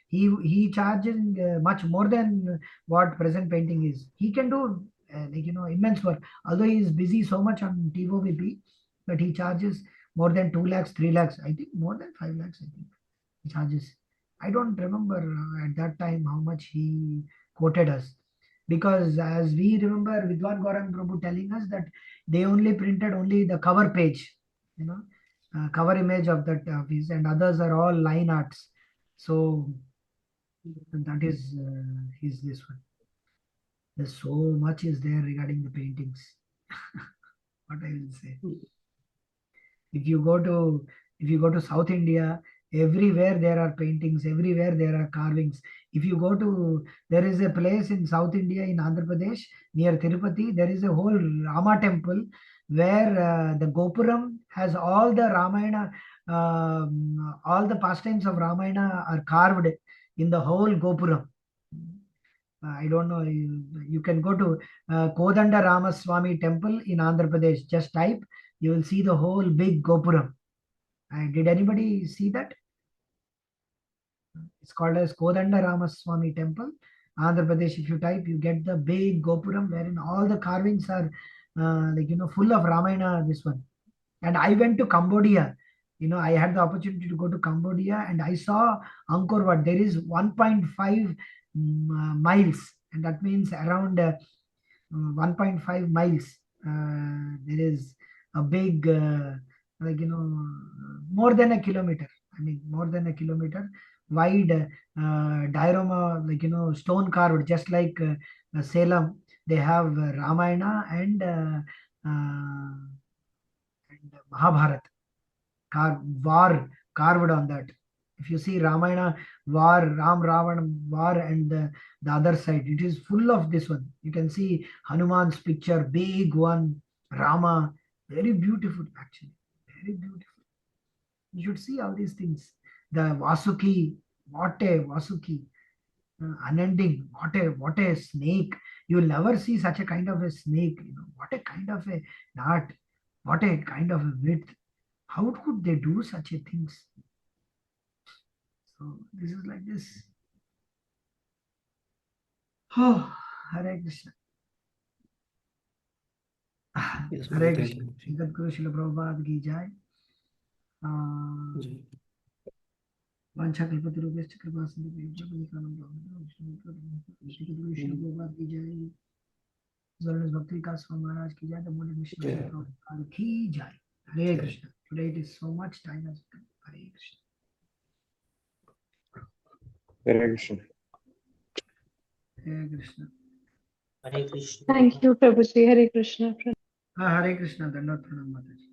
he charges much more than what present painting is. He can do immense work. Although he is busy so much on TOVP, but he charges more than 2 lakhs, 3 lakhs. I think more than 5 lakhs. I think he charges. I don't remember at that time how much he quoted us, because as we remember Vidwan Gaurang Prabhu telling us that they only printed only the cover page, cover image of that piece, and others are all line arts. So that is this one. There's so much is there regarding the paintings. What I will say. If you go to South India, everywhere there are paintings, everywhere there are carvings. If you go to, there is a place in South India in Andhra Pradesh near Tirupati, there is a whole Rama temple where the Gopuram has all the Ramayana, all the pastimes of Ramayana are carved in the whole Gopuram. I don't know. You can go to Kodanda Ramaswamy temple in Andhra Pradesh. Just type, you will see the whole big Gopuram. Did anybody see that? It's called as Kodanda Ramaswamy temple, Andhra Pradesh. If you type, you get the big Gopuram wherein all the carvings are full of Ramayana. This one. And I went to Cambodia. I had the opportunity to go to Cambodia, and I saw Angkor Wat. There is 1.5 miles, and that means around 1.5 miles. There is a big, more than a kilometer. I mean, more than a kilometer wide diorama, stone carved, just like Salem. They have Ramayana and Mahabharata war carved on that. If you see Ramayana war, Ram Ravan war, and the other side, it is full of this one. You can see Hanuman's picture, big one, Rama, very beautiful actually, very beautiful. You should see all these things. The Vasuki, what a Vasuki, unending, what a snake. You will never see such a kind of a snake. What a kind of a knot, what a kind of a width. How could they do such a things? So this is like this. Oh, Hare Krishna. Yes, Hare Prabhu, thank Krishna. you. Sri Guru Srila Prabhupada ki jai. Jai. Vanchakalpatarubhyascha kripasindhubhyascha panikanam brahmanam Sri Guru Srila Prabhupada ki jai. Zarnas Bhakti Vikas Maharaj ki jai. The Modern Mission of Jai. Prabhupada ki jai. Hare Krishna. Today it is so much time has come. Hare Krishna. Hare Krishna. Hare Krishna. Hare Krishna. Thank you, Prabhuji. Hare Krishna. Hare Krishna. Dandot Pranam Mataji.